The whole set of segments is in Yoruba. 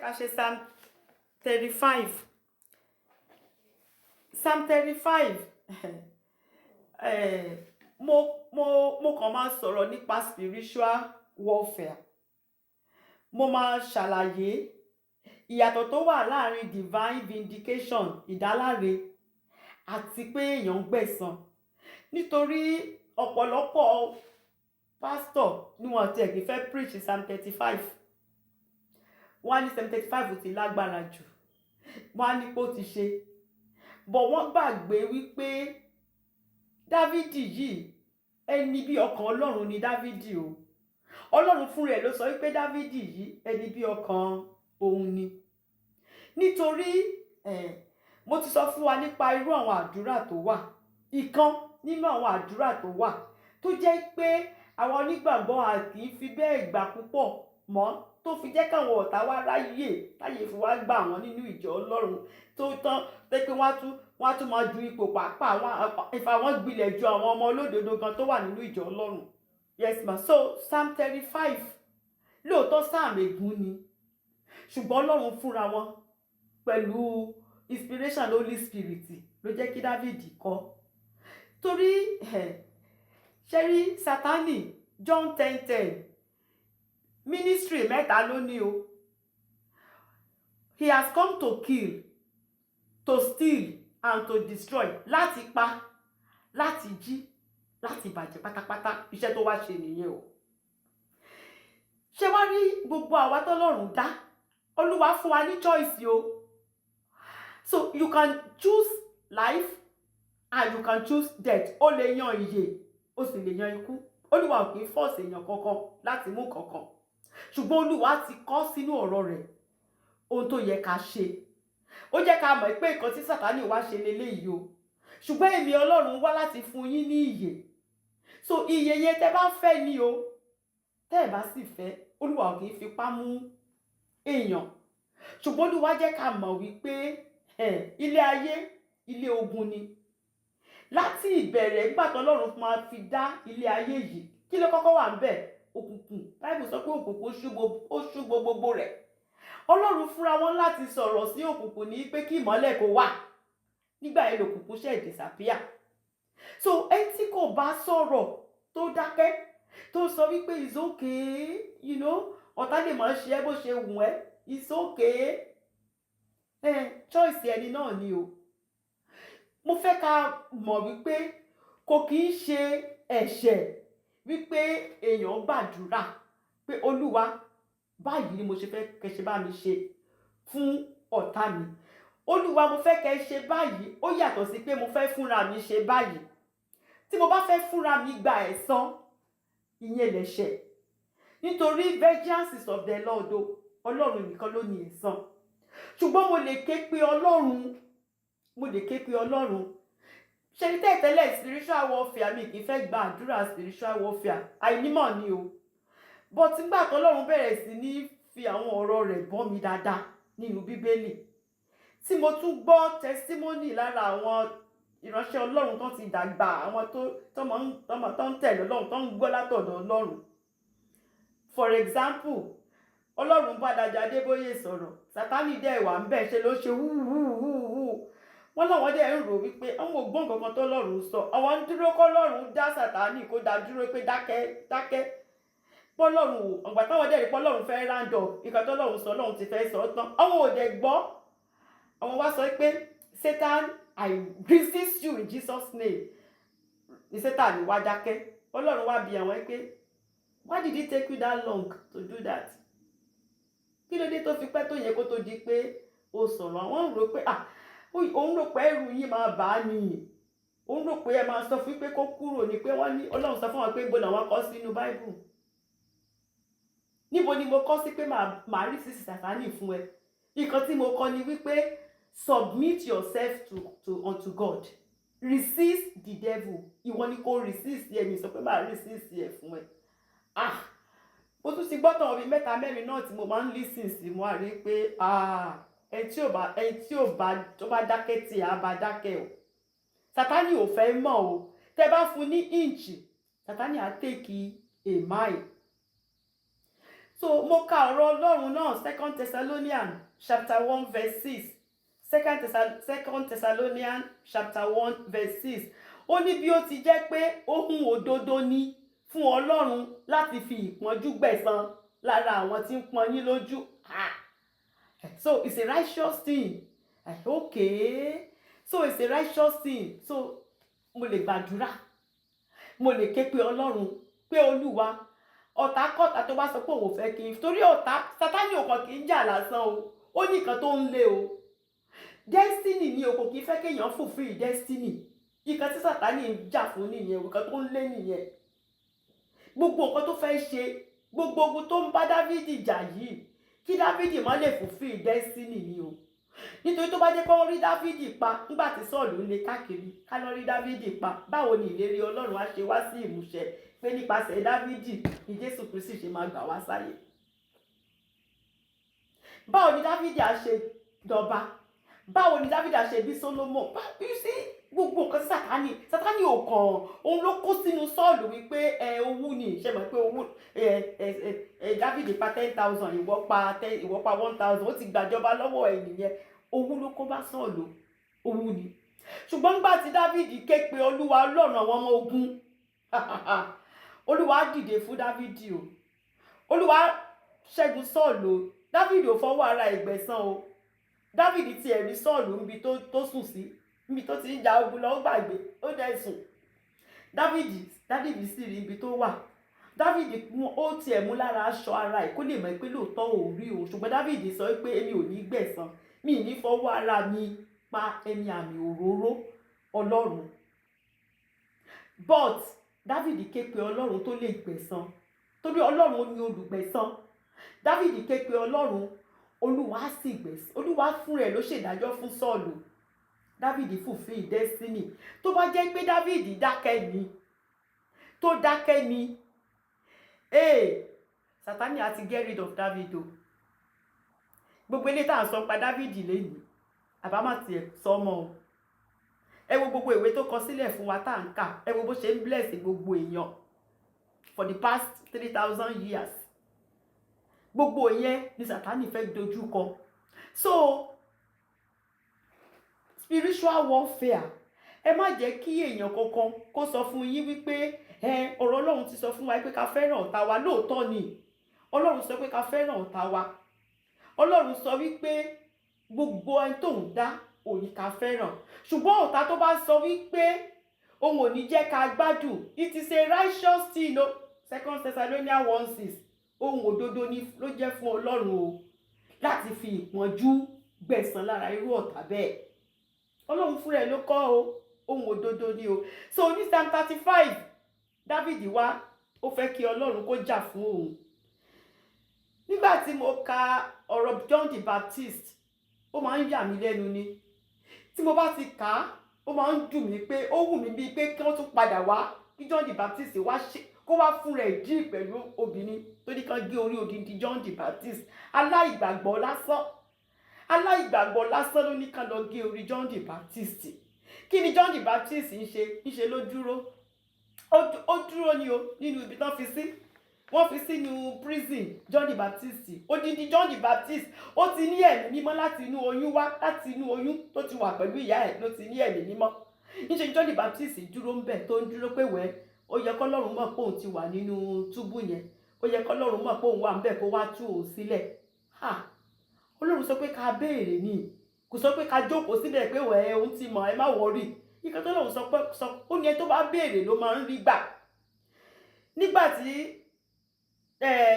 ká ṣe Psalm 35. Psalm 35 mo kàn máa sọ̀rọ̀ nípa spiritual warfare. Mo máa ṣàlàyé ìyàtọ̀ tó wà láàrin divine vindication, ìdáláre, àti pé èèyàn gbẹ̀san. Nítorí ọ̀pọ̀lọpọ̀ pastor ni wọ́n ti ẹ̀gbẹ́ fẹ́ preach Psalm 35. Wọ́n á ní Psalm 35 ti lágbára jù, wọ́n á ní pé ó ti ṣe. But wọ́n gbàgbé wípé Dávìdì yìí ẹni bí ọkàn Ọlọ́run ni Dávìdì o. Ọlọ́run fún rẹ̀ ló sọ wípé Dávìdì yìí ẹni bí ọkàn òun ni. Nítorí mo ti sọ fún wa nípa irú àwọn àdúrà tó wà. Ìkan nínú àwọn àdúrà tó wà tó jẹ́ pé àwọn onígbàgbọ́ à kì í fi bẹ́ẹ̀ gbà púpọ̀ mọ́, tó fi jẹ́ káwọn ọ̀tá wá ráyè táyè fi wá gbà wọ́n nínú ìjọ Ọlọ́run tó tán pé wọ́n á tún máa du ipò pàápàá ìfà wọ́n gbilẹ̀ ju àwọn ọmọ olódodo gan tó wà nínú ìjọ Ọlọ́run. Yes ma. So Psalm 35 lóòótọ́ Psalm ègún ni, ṣùgbọ́n Ọlọ́run fúnra wọn pẹ̀lú inspiration Holy Spirit ló jẹ́ kí Dávìdì kọ. Torí ṣẹ́rí Sátánì John 10:10 ministry mẹ́ta ló ní o. He has come to kill, to steal and to destroy. Láti pa, láti jí, láti bàjẹ́ pátápátá. Iṣẹ́ tó wá ṣe nìyẹn o. Ṣé wá rí gbogbo àwa tọ́lọ́run dá, Olúwa fún wa ní choice o. So you can choose life and you can choose death. O lè yan ìyè, o sì lè yan ikú. Olúwa ò kì í force èèyàn kankan láti mú kankan. Ṣùgbọ́n Olúwa ti kọ sínú ọ̀rọ̀ rẹ̀ ohun tó yẹ ká ṣe. Ó jẹ́ ká mọ̀ pé nǹkan tí Sátánì wá ṣe leléyìí o. Ṣùgbọ́n èmi Ọlọ́run wá láti fún yín ní ìyè. So ìyè yẹn tẹ́ bá fẹ́ ni o. Tẹ́ ẹ bá sì fẹ́, Olúwa ò kì í fipá mú èèyàn. Ṣùgbọ́n Olúwa jẹ́ ká mọ̀ wípé ilé ayé ilé ogun ni. Láti ìbẹ̀rẹ̀ nígbà tí Ọlọ́run máa fi dá ilé ayé yìí, kí ló kọ́kọ́ wà ńbẹ̀? Òkùnkùn. Bíbélì sọ pé òkùnkùn ó ṣúgbó gbogbo rẹ̀. Ọlọ́run fúnra wọn láti sọ̀rọ̀ sí òkùnkùn ní pé kí ìmọ́lẹ̀ kó wà. Nígbà yẹn òkùnkùn ṣe disappear. So ẹni tí kò bá sọ̀rọ̀ tó dákẹ́ tó sọ wípé it's okay, you know, ọ̀tá lè máa ṣe ẹ́ bó ṣe wù ẹ́, it's okay. Choice ẹni náà ni o. Mo fẹ́ ká mọ̀ wípé kò kì í ṣe ẹ̀ṣẹ̀ wípé èèyàn gbàdúrà pé Olúwa báyìí ni mo ṣe fẹ́ kẹ́ ṣe bá mi ṣe fún ọ̀tá mi. Olúwa mo fẹ́ kẹ́ ṣe báyìí, ó yàtọ̀ sí pé mo fẹ́ fúnra mi ṣe báyìí. Tí mo bá fẹ́ fúnra mi gba ẹ̀san, ìyẹn lẹ̀ṣẹ̀. Nítorí vengeance is of the Lord o. Ọlọ́run nìkan ló ní ẹ̀san. Ṣùgbọ́n mo lè ké pe Ọlọ́run. Ṣé ní tẹ́lẹ̀ spiritual warfare mi kì í fẹ́ gba àdúrà spiritual warfare. Àìnímọ̀ ni o. But nígbà tí Ọlọ́run bẹ̀rẹ̀ sí ní fi àwọn ọ̀rọ̀ rẹ̀ bọ́ mi dáadáa nínú Bíbélì, tí mo tún gbọ́ testimony lára àwọn ìránṣẹ́ Ọlọ́run tó ti dàgbà, àwọn tó ń tẹ̀lé Ọlọ́run, tó ń gbọ́ látọ̀dọ̀ Ọlọ́run. For example, Ọlọ́run bá Dájú Adébóyè sọ̀rọ̀, Sátánì dẹ̀ wà ń bẹ̀ ṣe ló ṣe wúwúwúwú. Wọ́n láwọn dẹ̀ ń rò wípé àwọn ògbọ́n kankan tó Ọlọ́run sọ, àwọn ń dúró kọ́ Ọlọ́run dá Sátánì kó dá dúró pé dákẹ́. Pọ́lọ́run ọ̀gbà táwọn dẹ̀ rí pọ́lọ́run fẹ́ round up, ìkan tó Ọlọ́run sọ Ọlọ́run ti fẹ́ sọ tán. Àwọn ò dẹ̀ gbọ́. Àwọn wá sọ pé Satan, I resist you in Jesus' name. Ní Satan wá dákẹ́. Ọlọ́run wá bi àwọn pé why did it take you that long to do that? Kí ló dé tó fi pẹ́ tó yẹ kó tó di pé ó sọ̀rọ̀? Àwọn rò pé òun rò pé ẹrù yín máa bà á nìyí. Òun rò pé ẹ máa sọ fún pé kó kúrò ní pé wọ́n ní Ọlọ́run sọ fún wọn pé gbọ́dọ̀ wọn kọ sínú Bible. Níbo ni mo kọ sí pé màá rí sísì Sátánì fún ẹ? Nǹkan tí mo kọ ni wípé submit yourself unto God. Resist the devil. Ìwọ ni kó resist ẹ, mi sọ pé màá resist ẹ fún ẹ. Mo tún ti gbọ́tàn ọ̀bí mẹ́ta mẹ́rin náà tí mo máa ń listen sí, mo á rí pé ẹni tí ò bá dákẹ́ tí a bá dákẹ́ o. Sátánì ò fẹ́ mọ̀ o. Tẹ́ bá fún ní inch, Sátánì á take a mile. So mo ka ọ̀rọ̀ Ọlọ́run náà, 2 Thessalonians chapter 1 verse 6. 2 Thessalonians chapter 1 verse 6. Ó ní bí ó ti jẹ́ pé ohun òdodo ni fún Ọlọ́run láti fi ìpọ́njú gbẹ̀san lára àwọn tí ń pọ́n yín lójú. So it's a righteous thing. Okay. So it's a righteous thing. So mo lè gbàdúrà, mo lè ké pe Ọlọ́run pé Olúwa, ọ̀tá-kọ́tá tó bá sọ pé òun fẹ́ kí n, torí ọ̀tá Sátánì ò kàn kì í jà lásán o, ó ní nǹkan tó ń lé o. Destiny ni o kò kì í fẹ́ kéèyàn fulfill destiny. Nǹkan tí Sátánì ń jà fún nìyẹn, nǹkan tó ń lé nìyẹn. Gbogbo nǹkan tó fẹ́ ṣe, gbogbo ogun tó ń bá Dáfídì jà yìí, kí Dáfídì má lè fulfill destiny ni o. Nítorí tó bá jẹ́ pé wọ́n rí Dáfídì pa nígbà tí Sọ́ọ̀lù ń lé káàkiri, ká lọ rí Dáfídì pa, báwo ni ìlérí Ọlọ́run á ṣe wá sí ìmúṣẹ pé nípasẹ̀ Dáfídì ni Jésù Kristi ṣe máa gbà wá sáyé? Báwo ni Dáfídì á ṣe jọba? Báwo ni Dáfídì á ṣe bí Sólómọ̀? You see, gbogbo nǹkan Sátánì ò kàn, òun ló kó sínú Sọ́ọ̀lù wípé owú ni, ṣe mọ̀ pé owú Dáfídì pa 10,000, ìwọ pa 1,000, ó ti gbàjọba lọ́wọ́ ẹ̀ nìyẹn. Owú ló kó bá Sọ́ọ̀lù, owú ni. Ṣùgbọ́n nígbà tí Dáfídì ké pe Olúwa Ọlọ́run àwọn ọmọ ogun, Olúwa dìde fún Dáfídì o. Olúwa ṣẹ́gun Sọ́ọ̀lù. Dáfídì ò fọwọ́ ara ìgbẹ̀san o. Dáfídì ti ẹ̀rí Sọ́ọ̀lù níbi tó sùn sí, níbi tó ti ń ja ogun lọ, ó gbàgbé, ó dẹ̀ sùn. Dáfídì sì rí ibi tó wà. Dáfídì ó tiẹ̀ mú lára aṣọ ara ẹ̀ kó lè mọ̀ pé lóòótọ́ ò rí o. Ṣùgbọ́n Dáfídì sọ pé èmi ò ní gbẹ̀san, mi ò ní fọwọ́ ara mi pa ẹni àmì òróró Ọlọ́run. But Dáfídì ké pe Ọlọ́run tó lè gbẹ̀san, torí Ọlọ́run ni olùgbẹ̀san. Dáfídì ké pe Ọlọ́run, Olúwa sì gbẹ̀san. Olúwa fún rẹ̀ ló ṣèdájọ́ fún Sọ́ọ̀lù. Dáfídì fulfill destiny. Tó bá jẹ́ pé Dáfídì dákẹ́ ni, tó dákẹ́ ni, Sátánì á ti get rid of David o. Gbogbo ilé tá à ń sọ pa Dáfídì lẹ́yìn, àbámọ̀ tiẹ̀ sọmọ o. Ẹ wo gbogbo ìwé tó kọ sílẹ̀ fún wa tá à ń kà, ẹ wo bó ṣe ń bless gbogbo èèyàn for the past 3,000 years. Gbogbo yẹn ni Sátánì fẹ́ dojú kọ. So spiritual warfare, ẹ má jẹ́ kí èèyàn kankan kó sọ fún yín wípé ọ̀rọ̀ Ọlọ́run ti sọ fún wa pé ká fẹ́ràn ọ̀tá wa. Lóòótọ́ ni Ọlọ́run sọ pé ká fẹ́ràn ọ̀tá wa. Ọlọ́run sọ wípé gbogbo ẹni tó ń dá òní ká fẹ́ràn. Ṣùgbọ́n ọ̀tá tó bá sọ wípé òun ò ní jẹ́ ká gbádùn, it is a righteous thing o. 2 Thessalonians 1:6. Ohun òdodo ni ló jẹ́ fún Ọlọ́run o láti fi ìpọ́njú gbẹ̀san lára irú ọ̀tá bẹ́ẹ̀. Ọlọ́run fúnra ẹ̀ ló kọ́ o, ohun òdodo ni o. So ní Psalm 35, Dáfídì wá, ó fẹ́ kí Ọlọ́run kó jà fún òun. Nígbà tí mo ka ọ̀rọ̀ John the Baptist, ó máa ń yà mí lẹ́nu ni. Tí mo bá ti kà á, ó máa ń dùn mí pé ó wù mí bíi pé kí wọ́n tún padà wá, kí John the Baptist wá kó wá fún rẹ̀ dí pẹ̀lú obìnrin tó ní kan gé orí odindi John the Baptist. Aláìgbàgbọ́ lásán ló ní kan lọ gé orí John the Baptist. Kí ni John the Baptist ń ṣe? Ńṣe ló dúró. Ó dúró ni o nínú ibi tán fi sí. Wọ́n fi sínú prison John the Baptist. Odindi John the Baptist ó ti ní ẹ̀mí mímọ́ láti inú oyún wá, láti inú oyún tó ti wà pẹ̀lú ìyá ẹ̀ ló ti ní ẹ̀mí mímọ́. Ńṣe John the Baptist dúró ń bẹ̀ tó ń dúró pé wẹ́ẹ́, ó yẹ k'Ọlọ́run mọ̀ pé òun ti wà nínú túbú yẹn. Ó yẹ k'Ọlọ́run mọ̀ pé òun wà ń bẹ̀ kó wá tú òun sílẹ̀. Ọlọ́run sọ pé ká béèrè ni, kò sọ pé ká jókòó síbẹ̀ pé wẹ́ẹ́ òun ti mọ̀, ẹ má wọrí. Ìkan tó lọ́run sọ ó ní ẹ tó bá béèrè ló máa ń rí gbà. Nígbà tí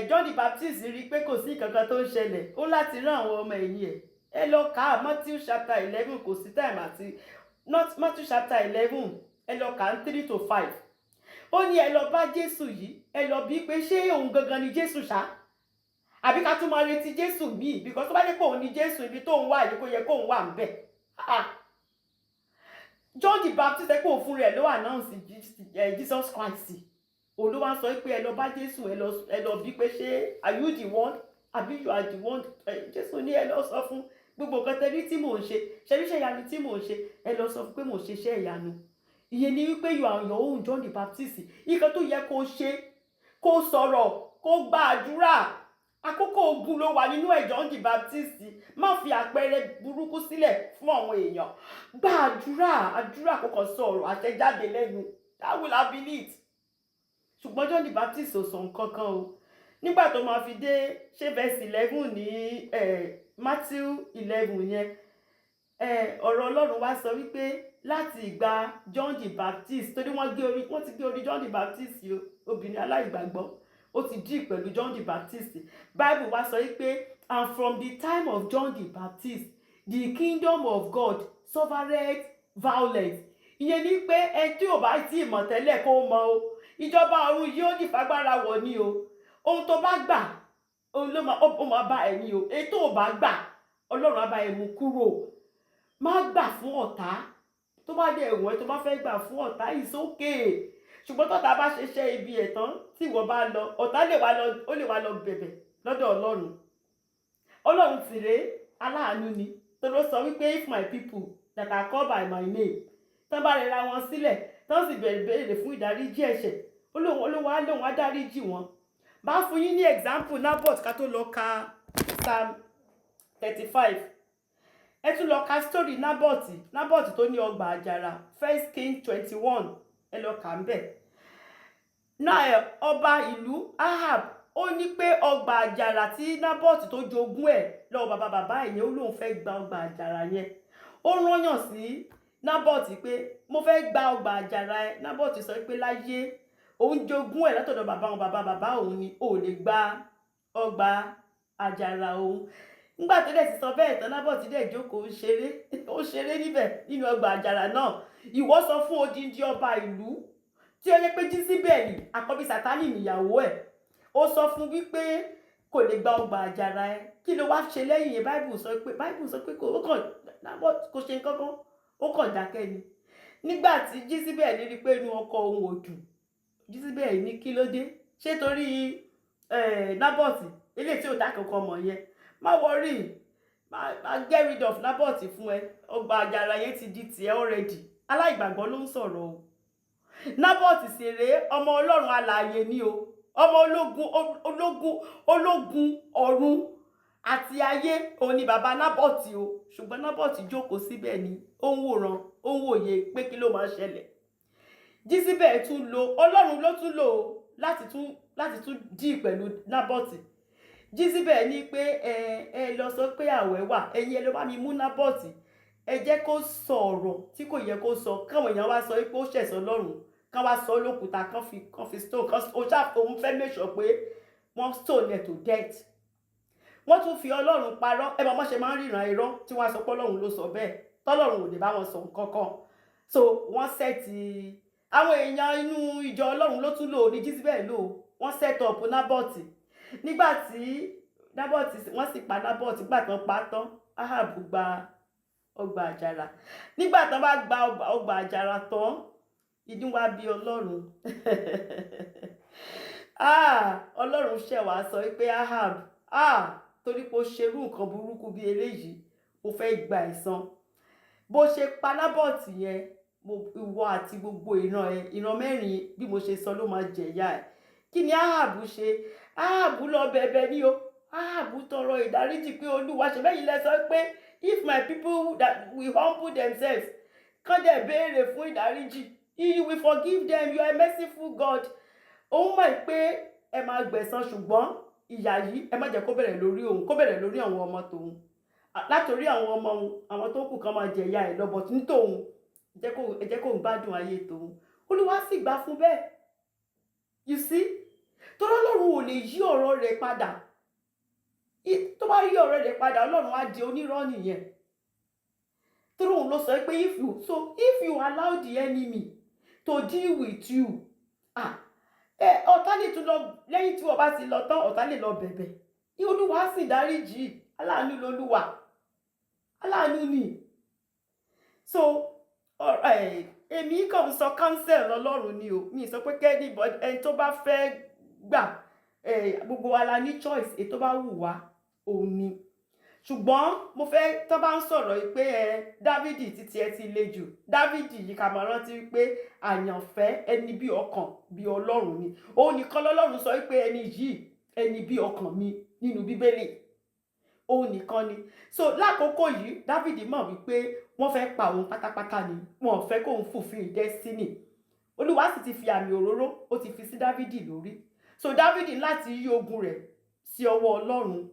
John the Baptist rí pé kò sí kankan tó ń ṣẹlẹ̀, ó láti rán àwọn ọmọ ẹ̀yìn ẹ̀. Ẹ lọ kà á Matthew chapter 11, kò sí time àti Matthew chapter 11, ẹ lọ kà á 3 to 5. Ó ní ẹ lọ bá Jésù yìí, ẹ lọ bí pé ṣé òun gangan ni Jésù ṣá? Àbí ká tún máa retí Jésù míì, because tó bá jẹ́ pé òun ni Jésù, ibi tó ń wà yìí kó yẹ kó ń wà ń bẹ̀. John the Baptist ẹ pé òun fún rẹ̀ ló announce Jesus Christ. Òun ló wá sọ pé ẹ lọ bá Jésù, ẹ lọ bí pé ṣé are you the one? Àbí you are the one? Jésù ní ẹ lọ sọ fún gbogbo nǹkan tẹ́lí tí mò ń ṣe, ṣẹ́ríṣẹ́ ìyanu tí mò ń ṣe, ẹ lọ sọ fún pé mò ń ṣe iṣẹ́ ìyanu. Ìyẹn ni wípé you are your own John the Baptist. Nǹkan tó yẹ kó ṣe, kó sọ̀rọ̀, kó gba àdúrà. àkókò ogun ló wà nínú ẹ̀ John the Baptist. Má fi àpẹẹrẹ burúkú sílẹ̀ fún àwọn èèyàn. Gba àdúrà kó kàn sọ ọ̀rọ̀ àṣẹ jáde lẹ́nu. That will have been it. Ṣùgbọ́n John the Baptist ò sọ nǹkan kan o. Nígbà tó máa fi dé ṣé verse 11 ní Matthew 11 yẹn, ọ̀rọ̀ Ọlọ́run wá sọ wípé láti ìgbà John the Baptist, torí wọ́n ti gbé orí John the Baptist obìnrin aláìgbàgbọ́, ó ti dì pẹ̀lú John the Baptist. Bible wá sọ wípé and from the time of John the Baptist the kingdom of God suffered violence. Ìyẹn ni pé ẹni tí ò bá tí ì mọ̀ tẹ́lẹ̀ kó mọ̀ o, ìjọba ọ̀run yóò di fagbára wọ̀ ni o. Ohun tó bá gbà òun ló máa bá ẹ ní o. Èyí tó ò bá gbà Ọlọ́run á bá ẹ mú kúrò. Má gbà fún ọ̀tá. Tó bá dé ẹ̀wọ̀n ẹ tó bá fẹ́ gbà fún ọ̀tá it's okay. Ṣùgbọ́n tọ́ta bá ṣeṣẹ́ ibi ẹ̀tàn tí ìwọ bá lọ, ọ̀tá lè wá lọ bẹ̀bẹ̀ lọ́dọ̀ Ọlọ́run. Ọlọ́run tìrẹ aláàánú ni. Tó ló sọ wípé if my people that are called by my name tán bá rẹra wọn sílẹ̀ tán sì béèrè fún ìdáríjì ẹ̀ṣẹ̀, Olóhun á dáríjì wọn. Bá fún yín ní example Naboth ká tó lọ ka Psalm 35. Ẹ tún lọ ka story Naboth tó ní ọgbà àjàrà 1 Kings 21. Ẹ lọ kà ń bẹ̀. Náà ọba ìlú Ahab ó ní pé ọgbà àjàrà tí Naboth tó jogún ẹ̀ lọ́wọ́ bàbá ẹ̀ yẹn, ó lóun fẹ́ gba ọgbà àjàrà yẹn. Ó rányàn sí Naboth pé mo fẹ́ gba ọgbà àjàrà ẹ. Naboth sọ pé láyé òun jogún ẹ̀ látọ̀dọ̀ bàbá òun ni ó lè gba ọgbà àjàrà òun. Nígbà tó dẹ̀ sì sọ bẹ́ẹ̀ tán, Naboth dẹ̀ jókòó ó ṣeré níbẹ̀ nínú ọgbà àjàrà náà. Ìwọ sọ fún odindi ọba ìlú tí ó yẹ pé Jísíbẹ́lì àkọ́bí Sátánì níyàwó ẹ̀, ó sọ fún wípé kò lè gba ọgbà àjàrà ẹ. Kí ló wá ṣe lẹ́yìn yẹn? Bible sọ pé Naboth kò ṣe nǹkan kan, ó kàn dákẹ́ ni. Nígbà tí Jísíbẹ́lì rí pé inú ọkọ òun ò dùn, Jísíbẹ́lì ní kí ló dé? Ṣé torí Naboth eléyìí tí ò dá kankan mọ̀ yẹn? Má worry, má get rid of Naboth fún ẹ. Ọgbà àjàrà yẹn ti di tiẹ̀ already. Aláìgbàgbọ́ ló ń sọ̀rọ̀ o. Naboth sì rèé ọmọ Ọlọ́run alààyè ni o. Ọmọ ológun ọ̀run àti ayé òun ni bàbá Naboth o. Ṣùgbọ́n Naboth jókòó síbẹ̀ ni ó ń wòran, ó ń wòye pé kí ló máa ṣẹlẹ̀. Jísíbẹ́lì tún lo Ọlọ́run ló tún lò ó láti tún dì pẹ̀lú Naboth. Jísíbẹ́lì ní pé ẹ lọ sọ pé àwẹ̀ wà, ẹ̀yin ẹ lọ bá mi mú Naboth, ẹ jẹ́ kó sọ ọ̀rọ̀ tí kò yẹ kó sọ, káwọn èèyàn wá sọ pé ó ṣẹ̀sọ́ Ọlọ́run, kán wá sọ lókùúta, kán fi stone, ó ṣàfihàn fẹ́ make sure pé wọ́n stone ẹ̀ to death. Wọ́n tún fi Ọlọ́run parọ́. Ẹ bá wọ́n ṣe máa ń ríran irọ́ tí wọ́n á sọ pé Ọlọ́run ló sọ bẹ́ẹ̀, tọ́lọ́run ò lè bá wọn sọ nǹkan kan. So wọ́n sẹ́ẹ̀tì àwọn èèyàn inú ìjọ Ọlọ́run ló tún lò ní Jísíbẹ́lì lò. Wọ́n set up Naboth. Nígbà tí Naboth wọ́n sì pa Naboth, nígbà tán pa tán, Ahab gba ọgbà àjàrà. Nígbà tán bá gba ọgbà àjàrà tán, inú wa bí Ọlọ́run. Ọlọ́run ṣẹ̀wá sọ pé Ahab, torí pé ó ṣerú nǹkan burúkú bí eléyìí, ó fẹ́ gba ẹ̀san. Bó ṣe pa Naboth yẹn, ìwọ àti gbogbo ìran mẹ́rin bí mo ṣe sọ ló máa jẹ̀yà ẹ̀. Kí ni Ahab ṣe? Ahab lọ bẹ̀bẹ̀ ní o. Ahab tọrọ ìdáríjì pé Olúwa, ṣe bẹ́ẹ̀ yìí lẹ sọ pé if my people that will humble themselves kán dẹ̀ béèrè fún ìdáríjì, you will forgive them, you are a merciful God. Òun mọ̀ pé ẹ máa gbẹ̀san, ṣùgbọ́n ìyà yìí ẹ má jẹ́ kó bẹ̀rẹ̀ lórí òun, kó bẹ̀rẹ̀ lórí àwọn ọmọ tòun. Látorí àwọn ọmọ òun, àwọn tó kù kan máa jẹ̀yà ẹ̀ lọ́bọ̀ ní tòun. Ẹ jẹ́ kó ń gbádùn ayé tòun. Olúwa sì gbà fún bẹ́ẹ̀. You see? Torí Ọlọ́run ò lè yí ọ̀rọ̀ rẹ̀ padà. Tó bá yí ọ̀rọ̀ rẹ̀ padà, Ọlọ́run á di onírọ́ nìyẹn. Torí òun ló sọ pé if you allow the enemy to deal with you, ọ̀tá lè tún lọ lẹ́yìn tí wọ́n bá ti lọ tán, ọ̀tá lè lọ bẹ̀bẹ̀. Olúwa sì dáríjì. Aláàánú lolúwa. Aláàánú ni. So èmi kàn sọ counsel Ọlọ́run ni o. Mi sọ pé kẹ́ni ẹni tó bá fẹ́ gbà, gbogbo wa la ní choice, èyí tó bá wù wá òun ni. Ṣùgbọ́n mo fẹ́ tó bá ń sọ̀rọ̀ pé Dávìdì títí ẹ ti le jù. Dávìdì yìí ká máa rántí pé àyànfẹ́ ẹni bí ọkàn bí Ọlọ́run ni. Òun nìkan lọ́lọ́run sọ pé ẹni yìí ẹni bí ọkàn mi nínú bíbélì, òun nìkan ni. So lákòókò yìí Dáfídì mọ̀ wípé wọ́n fẹ́ pa òun pátápátá ni, wọn ò fẹ́ kóun fulfill destiny. Olúwa sì ti fi àmì òróró, ó ti fi sí Dáfídì lórí. So Dáfídì láti yí ogun rẹ̀ sí ọwọ́ Ọlọ́run.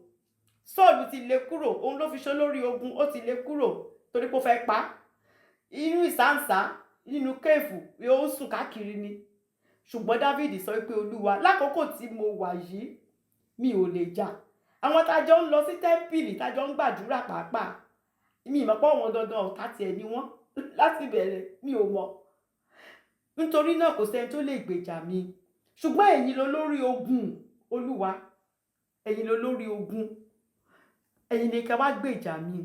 Sọ́ọ̀lù ti lé kúrò, òun ló fi ṣe olórí ogun, ó ti lé kúrò torí pé ó fẹ́ pa á. Inú ìsáǹsá nínú kéèfù yóò sùn káàkiri ni. Ṣùgbọ́n Dáfídì sọ pé Olúwa, lákòókò tí mo wà yìí mi ò lè jà. Àwọn tájọ ń lọ sí tẹ́ḿpìlì, tájọ ń gbàdúrà pàápàá, mi ì mọ̀ pé àwọn dandan ọ̀tá tiẹ̀ ni wọ́n láti bẹ̀rẹ̀, mi ò mọ̀. Nítorí náà kò sẹ́ni tó lè gbèjà mi. Ṣùgbọ́n ẹ̀yin ló lórí ogun, Olúwa, ẹ̀yin ló lórí ogun. Ẹ̀yin ni kẹ́ wá gbèjà mi.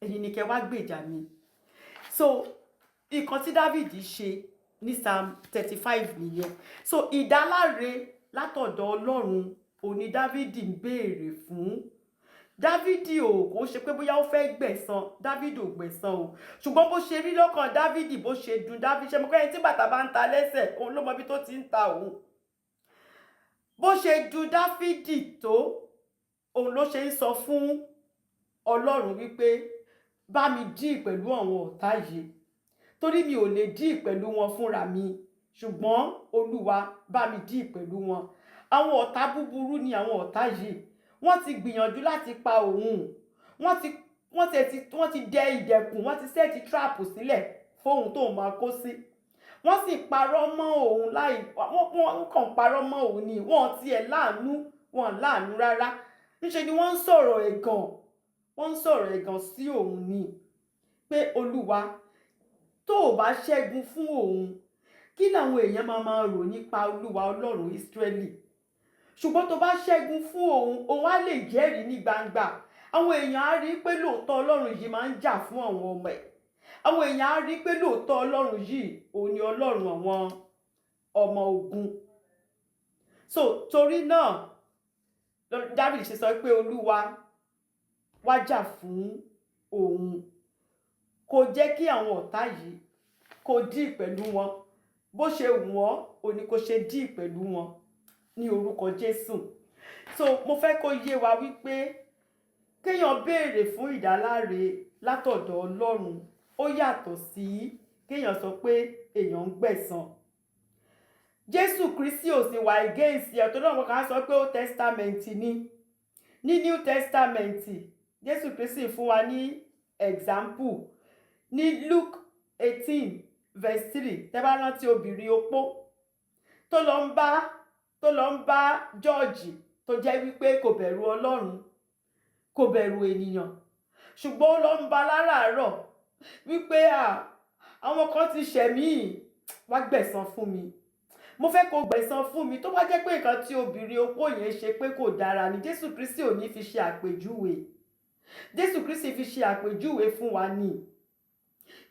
Ẹ̀yin ni kẹ́ wá gbèjà mi. So nǹkan tí Dáfídì ṣe ní Psalm 35 nìyẹn. So ìdáláre látọ̀dọ̀ Ọlọ́run òní Dáfídì ń béèrè fún. Dáfídì ò kò ṣe pé bóyá ó fẹ́ gbẹ̀san, Dáfídì ò gbẹ̀san o. Ṣùgbọ́n bó ṣe rí lọ́kàn Dáfídì, bó ṣe dùn Dáfídì, ṣe mọ̀ pé ẹni tí bàtà bá ń ta lẹ́sẹ̀, òun ló mọ ibi tó ti ń ta òun. Bó ṣe dùn Dáfídì tó, òun ló ṣe ń sọ fún Ọlọ́run wípé bá mi dì pẹ̀lú àwọn ọ̀tá yìí. Torí mi ò lè dì pẹ̀lú wọn fúnra mi. Ṣùgbọ́n Olúwa bá mi dì pẹ̀lú wọn. Àwọn ọ̀tá búburú ni àwọn ọ̀tá yìí. Wọ́n ti gbìyànjú láti pa òun. Wọ́n ti dẹ ìdẹ̀kùn, wọ́n ti sẹ́ẹ̀tì trap sílẹ̀ fóun tó máa kó sí. Wọ́n sì parọ́ mọ́ òun wọ́n kàn parọ́ mọ́ òun ni. Wọ́n tiẹ̀ láàánú, wọ́n láàánú rárá. Níṣe ni wọ́n ń sọ̀rọ̀ ẹ̀gàn. Wọ́n ń sọ̀rọ̀ ẹ̀gàn sí òun ni. Pé Olúwa, tó o bá ṣẹ́gun fún òun, kí làwọn èèyàn máa rò nípa Olúwa Ọlọ́run Ísírẹ́lì? Ṣùgbọ́n tó bá ṣẹ́gun fún òun á lè jẹ́rìí ní gbangba. Àwọn èèyàn á rí pé lóòótọ́ Ọlọ́run yìí máa ń jà fún àwọn ọmọ ẹ̀. Àwọn èèyàn á rí pé lóòótọ́ Ọlọ́run yìí òun ni Ọlọ́run àwọn ọmọ ogun. So torí náà Dáfídì ṣe sọ pé Olúwa wá jà fún òun. Kò jẹ́ kí àwọn ọ̀tá yìí kó dì pẹ̀lú wọn. Bó ṣe wù wọ́n, òní kò ṣe dì pẹ̀lú wọn ní orúkọ Jésù. So mo fẹ́ kó yé wa wípé kéèyàn béèrè fún ìdáláre látọ̀dọ̀ Ọlọ́run ó yàtọ̀ sí kéèyàn sọ pé èèyàn ń gbẹ̀san. Jésù Kristi ò sì wà against ẹ̀ tó lọ́wọ́ kan sọ pé Old Testament ni. Ní New Testament, Jésù Kristi fún wa ní example. Ní Luke 18 verse 3, tẹ́ bá rántí obìnrin opó tó lọ ń bá Jọ́ọ̀jì tó jẹ́ wípé kò bẹ̀rù Ọlọ́run, kò bẹ̀rù ènìyàn. Ṣùgbọ́n ó lọ ń bá láràárọ̀ wípé àwọn kan ti ṣẹ̀ mí, wá gbẹ̀san fún mi. Mo fẹ́ kó gbẹ̀san fún mi. Tó bá jẹ́ pé nǹkan tí obìnrin opó yẹn ṣe pé kò dára ni, Jésù Kristi ò ní fi ṣe àpèjúwe. Jésù Kristi fi ṣe àpèjúwe fún wa ni.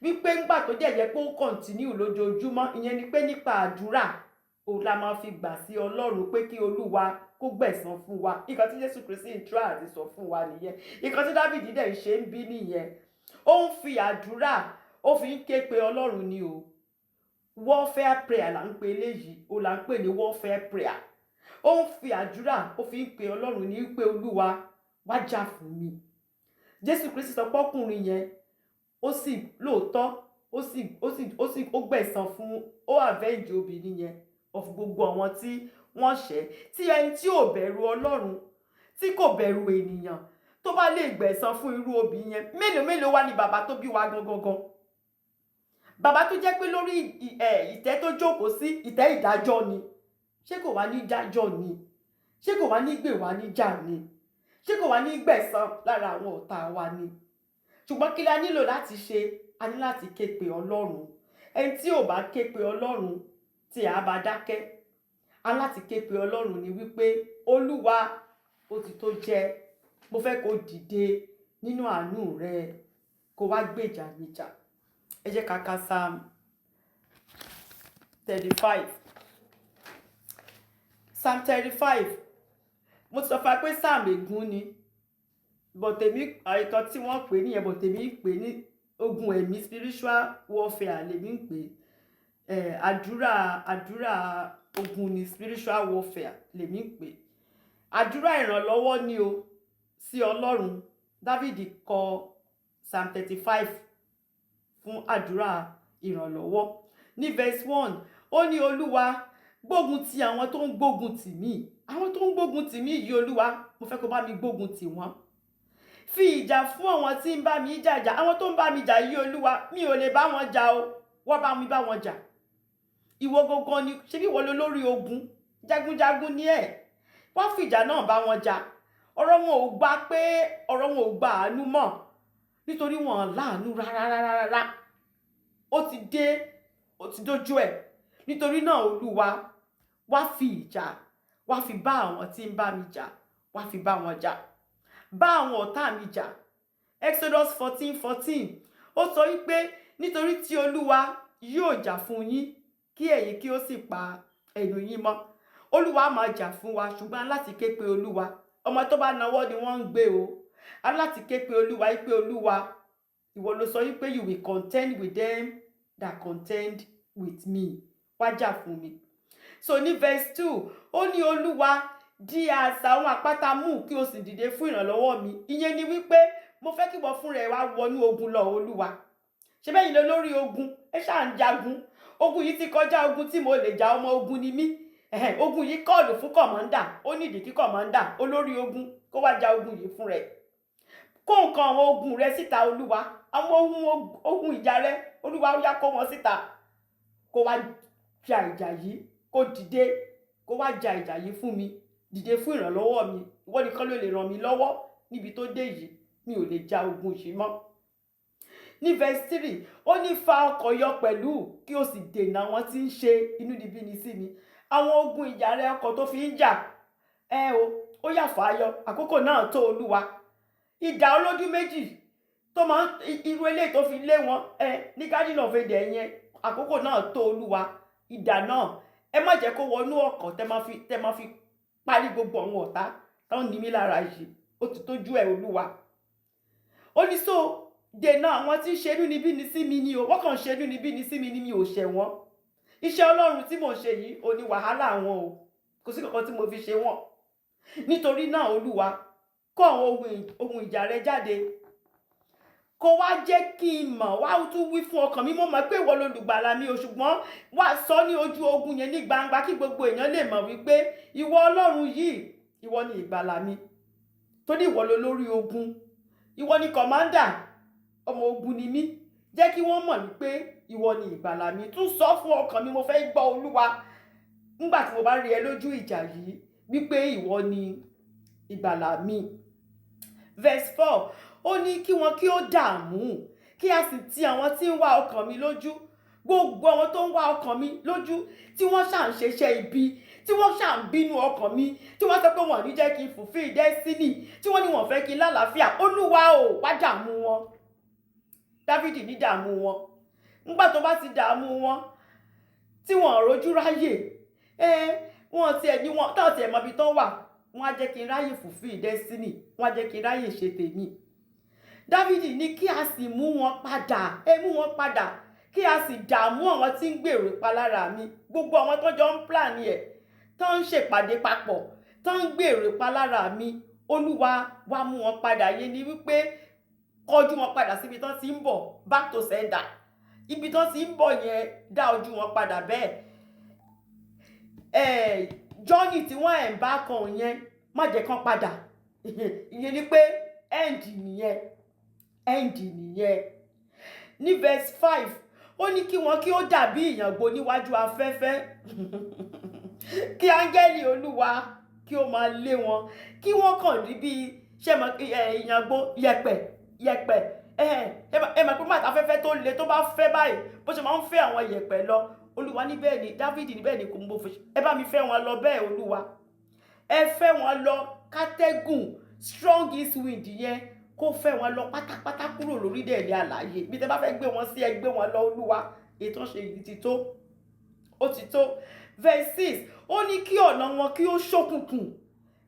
Wípé ńgbà tó jẹ́ pé ó continue lójoojúmọ́, ìyẹn ni pé nípa àdúrà òun la máa fi gbà sí Ọlọ́run pé kí Olúwa kó gbẹ̀san fún wa. Nǹkan tí Jésù Kristi ń try àti sọ fún wa nìyẹn. Nǹkan tí Dáfídì dẹ̀ ṣe ń bí nìyẹn. Ó ń fi àdúrà, ó fi ń ké pe Ọlọ́run ni o. Warfare prayer là ń pè eléyìí, ó là ń pè ní warfare prayer. Ó ń fi àdúrà, ó fi ń pe Ọlọ́run ní pé Olúwa wá jà fún mi. Jésù Kristi sọ pé ọkùnrin yẹn ó sì lóòótọ́ ó gbẹ̀san fún, ó avenge obìnrin yẹn of gbogbo àwọn tí wọ́n ṣẹ̀. Tí ẹni tí ò bẹ̀rù Ọlọ́run, tí kò bẹ̀rù ènìyàn, tó bá lè gbẹ̀san fún irú obìnrin yẹn, mélòó wá ni bàbá tó bí wa gangan? Bàbá tó jẹ́ pé lórí ìtẹ́ tó jókòó sí ìtẹ́ ìdájọ́ ni. Ṣé kò wá ní dájọ́ ni? Ṣé kò wá ní gbè wá níjà ni? Ṣé kò wá ní gbẹ̀san lára àwọn ọ̀tá wa ni? Ṣùgbọ́n kí la nílò láti ṣe? A ní láti ké pe Ọlọ́run. Ẹni tí ò bá ké pe Ọlọ́run tí a bá dákẹ́. A láti ké pe Ọlọ́run ni wípé Olúwa ó ti tó jẹ́, mo fẹ́ kó dìde nínú àánú rẹ kó wá gbèjà mi jà. Ẹ jẹ́ ká ka Psalm 35. Psalm 35. Mo ti sọ fún wa pé Psalm ègún ni. Bọ̀tẹ̀mí àìkan tí wọ́n pè níyẹn, bọ̀tẹ̀mí pè ní ogun ẹ̀mí, spiritual warfare lèmi ń pè. Àdúrà ogun ni, spiritual warfare lèmi ń pè. àdúrà ìrànlọ́wọ́ ni o sí Ọlọ́run. Dáfídì kọ Psalm 35 fún àdúrà ìrànlọ́wọ́. Ní verse 1 ó ní Olúwa gbógun ti àwọn tó ń gbógun tì mí. Àwọn tó ń gbógun tì mí yìí Olúwa, mo fẹ́ kó bá mi gbógun tì wọ́n. Fi ìjà fún àwọn tí ń bá mi jàjà. Àwọn tó ń bá mi jà yìí Olúwa, mi ò lè bá wọn jà o, wọ́n bá mi bá wọn jà. Ìwọ gangan ni, ṣé bí ìwọ ló lórí ogun, jagunjagun ni ẹ́. Wọ́n fi ìjà náà bá wọn jà. Ọ̀rọ̀ wọn ò gbà pé ọ̀rọ̀ wọn ò gbà àánú mọ́, nítorí wọn láàánú rárá. Ó ti dé, ó ti dójú ẹ̀. Nítorí náà Olúwa, wá fi ìjà, wá fi bá àwọn tí ń bá mi jà, wá fi bá wọn jà. Bá àwọn ọ̀tá mi jà. Exodus 14:14 ó sọ wípé nítorí tí Olúwa yóò jà fún yín, kí ẹ̀yin kí ó sì pa ẹnu yín mọ́. Olúwa máa jà fún wa, ṣùgbọ́n láti ké pe Olúwa. Ọmọ tó bá nawọ́ ni wọ́n ń gbé o. Láti ké pe Olúwa, wípé Olúwa, ìwọ ló sọ wípé you will contend with them that contend with me. Wá jà fún mi. So ní verse 2 ó ní Olúwa di asà àwọn àpáta mú, kí o sì dìde fún ìrànlọ́wọ́ mi. Ìyẹn ni wípé mo fẹ́ kí wọ́n fún rẹ̀ wá wọnú ogun lọ Olúwa. Ṣé bẹ́yìn lọ lórí ogun, ẹ ṣáà ń jagun. Ogun yìí ti kọjá ogun tí mo lè jà, ọmọ ogun ni mí. Ogun yìí kọ́ọ̀lù fún kọ̀mọ́ndà, ó nídìí kí kọ̀mọ́ndà olórí ogun kó wá ja ogun yìí fún rẹ̀. Kó nǹkan àwọn ogun rẹ síta Olúwa. Àwọn ogun ìjà rẹ Olúwa, ó yá kó wọn síta. Kó wá ja ìjà yìí, kó dìde, kó wá ja ìjà yìí fún mi. Dìde fún ìrànlọ́wọ́ mi. Ìwọ nìkan ló lè ràn mí lọ́wọ́ níbi tó dé yìí. Mi ò lè ja ogun yìí mọ́. Ní verse 3 ó ní fa ọkọ̀ yọ pẹ̀lú, kí o sì dènà àwọn tí ń ṣe inúnibíni sí mi. Àwọn ogun ìjà rẹ, ọkọ̀ tó fi ń jà, ó yá fà á yọ. Àkókò náà tó Olúwa. Idà olójú méjì tó máa ń irú eléyìí tó fi lé wọn ní Garden of Eden yẹn, àkókò náà tó Olúwa. Idà náà ẹ má jẹ́ kó wọnú ọkọ̀ tẹ́ máa fi parí gbogbo àwọn ọ̀tá tó ń ní mí lára yìí. Ó ti tójú ẹ̀ Olúwa. Ó ní so dènà àwọn tí ń ṣe inúnibíni sí mi ni o. Wọ́n kàn ṣe inúnibíni sí mi ni, mi ò ṣẹ̀ wọ́n. Iṣẹ́ Ọlọ́run tí mò ń ṣe yìí ò ní wàhálà wọn o. Kò sí kankan tí mo fi ṣe wọ́n. Nítorí náà Olúwa, kó àwọn ohun ìjà rẹ jáde. Kó wá jẹ́ kí n mọ̀, wá tún wí fún ọkàn mi. Mo mọ̀ pé ìwọ lolùgbàlà mi o, ṣùgbọ́n wá sọ ní ojú ogun yẹn ní gbangba, kí gbogbo èèyàn lè mọ̀ wípé ìwọ Ọlọ́run yìí, ìwọ ni ìgbàlà mi. Torí ìwọ ló lórí ogun. Ìwọ ni kọ̀mándà, ọmọ ogun ni mí. Jẹ́ kí wọ́n mọ̀ wípé ìwọ ni ìgbàlà mi. Tún sọ fún ọkàn mi, mo fẹ́ gbọ́ Olúwa. Nígbà tí mo bá rí ẹ lójú ìjà yìí, wípé ìwọ ni ìgbàlà mi. Verse 4 ó ní kí wọn kí ó dààmú, kí a sì ti àwọn tí ń wá ọkàn mi lójú. Gbogbo àwọn tó ń wá ọkàn mi lójú, tí wọ́n ṣà ń ṣeṣẹ́ ibi, tí wọ́n ṣà ń bínú ọkàn mi, tí wọ́n sọ pé wọ́n ní jẹ́ kí n fulfill destiny, tí wọ́n ní wọ́n fẹ́ kí n lálàáfíà. Olúwa o, wá dààmú wọn. Dáfídì ní dààmú wọn. Nígbà tó bá ti dààmú wọn, tí wọ́n rojú ráyè, wọ́n tiẹ̀ ní wọn táwọn tiẹ̀ mọ ibi tán wà, wọ́n á jẹ́ kí n ráyè fulfill destiny, wọ́n á jẹ́ kí n ráyè ṣe tèmi. Dáfídì ní kí a sì mú wọn padà, mú wọn padà, kí a sì dààmú àwọn tí ń gbèrò ìpalára mi. Gbogbo àwọn tó jọ ń plan ẹ̀, tó ń ṣèpàdé papọ̀, tó ń gbèrò ìpalára mi. Olúwa, wá mú wọn padà. Yé ni wípé kọjú wọn padà síbi tán ti ń bọ̀, back to sender. Ibi tán ti ń bọ̀ yẹn, dá ojú wọn padà bẹ́ẹ̀. Journey tí wọ́n embark on yẹn, má jẹ́ kán padà. Ìyẹn ni pé end nìyẹn. Ní verse 5 ó ní kí wọn kí ó dàbí ìyàngbò níwájú afẹ́fẹ́. Kí áńgẹ́lì Olúwa kí ó máa lé wọn, kí wọ́n kàn rí bí ìyàngbò yẹ̀pẹ̀. Ẹ mọ̀ pé màtá afẹ́fẹ́ tó le tó bá fẹ́ báyìí, bó ṣe máa ń fẹ́ àwọn yẹ̀pẹ̀ lọ. Olúwa ní bẹ́ẹ̀ ni, Dáfídì ní bẹ́ẹ̀ ni kò mú fún. Ẹ bá mi fẹ́ wọn lọ bẹ́ẹ̀ Olúwa. Ẹ fẹ́ wọn lọ kátẹ́gùn strong east wind yẹn kó fẹ́ wọn lọ pátápátá kúrò lórílẹ̀-èdè alààyè. Bí tẹ́ bá fẹ́ gbé wọn sí, ẹ gbé wọn lọ Olúwa. Ètò ṣe yìí ti tó. Ó ti tó. Verse 6 ó ní kí ọ̀nà wọn kí ó ṣókùnkùn,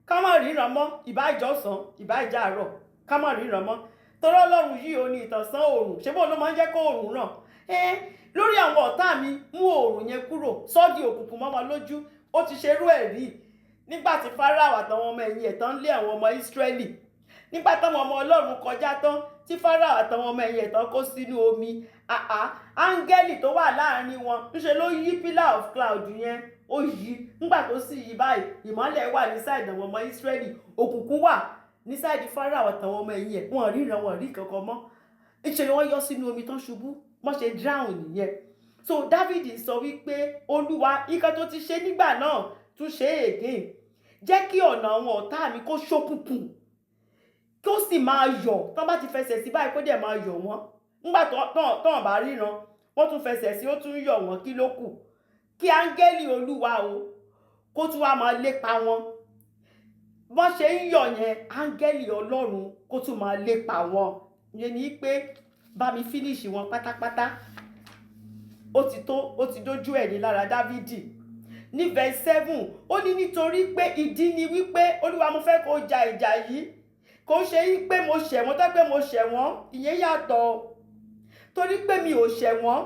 ká má ríran mọ́, ìbá ìjọsán ìbá ìjàárọ̀, ká má ríran mọ́. Torí Ọlọ́run yìí ò ní ìtànṣán oòrùn. Ṣé bó ló máa ń jẹ́ kó oòrùn ràn? Lórí àwọn ọ̀tá mi, mú oòrùn yẹn kúrò, sọ́ di òkùnkùn mọ́ wọn lójú. Ó ti ṣerú ẹ̀ rí nígbà tí Fáráò àtàwọn ọmọ ẹ̀yìn ẹ̀ tán lé àwọn ọmọ Ísírẹ́lì, nígbà táwọn ọmọ Ọlọ́run kọjá tán tí Fáráò àtàwọn ọmọ ẹ̀yìn ẹ̀ tán kó sínú omi, áńgẹ́lì tó wà láàrin wọn ńṣe ló yí pillar of cloud yẹn, ó yí. Nígbà tó sì yí báyìí, ìmọ́lẹ̀ wà ní sáìdì àwọn ọmọ Ísírẹ́lì, òkùnkùn wà ní sáìdì Fáráò àtàwọn ọmọ ẹ̀yìn ẹ̀, wọn ríran, wọn rí kankan mọ́. Ńṣe ni wọ́n yọ sínú omi tán ṣubú, wọ́n ṣe drown nìyẹn. So David sọ wípé Olúwa, nǹkan tó ti ṣe nígbà náà tún ṣe again, jẹ́ kí ọ̀nà àwọn ọ̀tá mi kó ṣókùnkùn, kí ó sì máa yọ̀ tán bá ti fẹsẹ̀ sí báyìí, kó dẹ̀ máa yọ̀ wọ́n. Nígbà tán bá ríran, wọ́n tún fẹsẹ̀ sí, ó tún yọ̀ wọ́n, kí ló kù? Kí áńgẹ́lì Olúwa o kó tún wá máa lépa wọn. Bọ́n ṣe ń yọ̀ yẹn, áńgẹ́lì Ọlọ́run kó tún máa lépa wọn. Ìyẹn ni pé bá mi finish wọn pátápátá. Ó ti tó, ó ti dójú ẹ̀ ní lára Dávìdì. Ní verse 7, ó ní nítorí pé ìdí ni wípé Olúwa, mo fẹ́ kó ja ìjà yìí, kò ṣe yí pé mo ṣẹ̀ wọ́n, tó pé mo ṣẹ̀ wọ́n, ìyẹn yàtọ̀. Torí pé mi ò ṣẹ̀ wọ́n,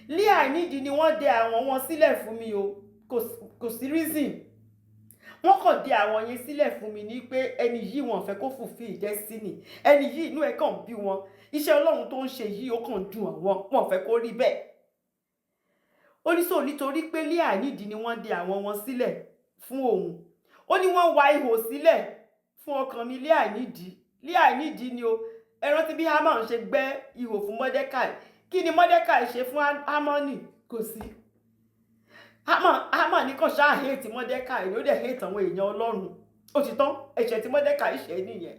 ní àìnídìí ni wọ́n dẹ àwọn wọn sílẹ̀ fún mi o, kò sí reason. Wọ́n kàn dẹ àwọn yẹn sílẹ̀ fún mi ní pé ẹni yìí wọn fẹ́ kó fulfill destiny, ẹni yìí inú ẹ̀ kàn bí wọn, iṣẹ́ Ọlọ́run tó ń ṣe yìí ó kàn dùn àwọn, wọn fẹ́ kó rí bẹ́ẹ̀. Ó ní sọ nítorí pé ní àìnídìí ni wọ́n dẹ àwọn wọn sílẹ̀ fún òun. Ó ní wọ́n wa ihò sílẹ̀ fún ọkàn mi ní àìnídìí ni o. Ẹ rántí bí Hámánì ṣe gbẹ́ ihò fún Mọ́dékáì. Kí ni Mọ́dékáì ṣe fún Hámánì? Kò sí. Hámánì kàn ṣáà hate Mọ́dékáì, ló dẹ̀ hate àwọn èèyàn Ọlọ́run. Ó ti tán, ẹ̀ṣẹ̀ tí Mọ́dékáì ṣẹ̀ nìyẹn.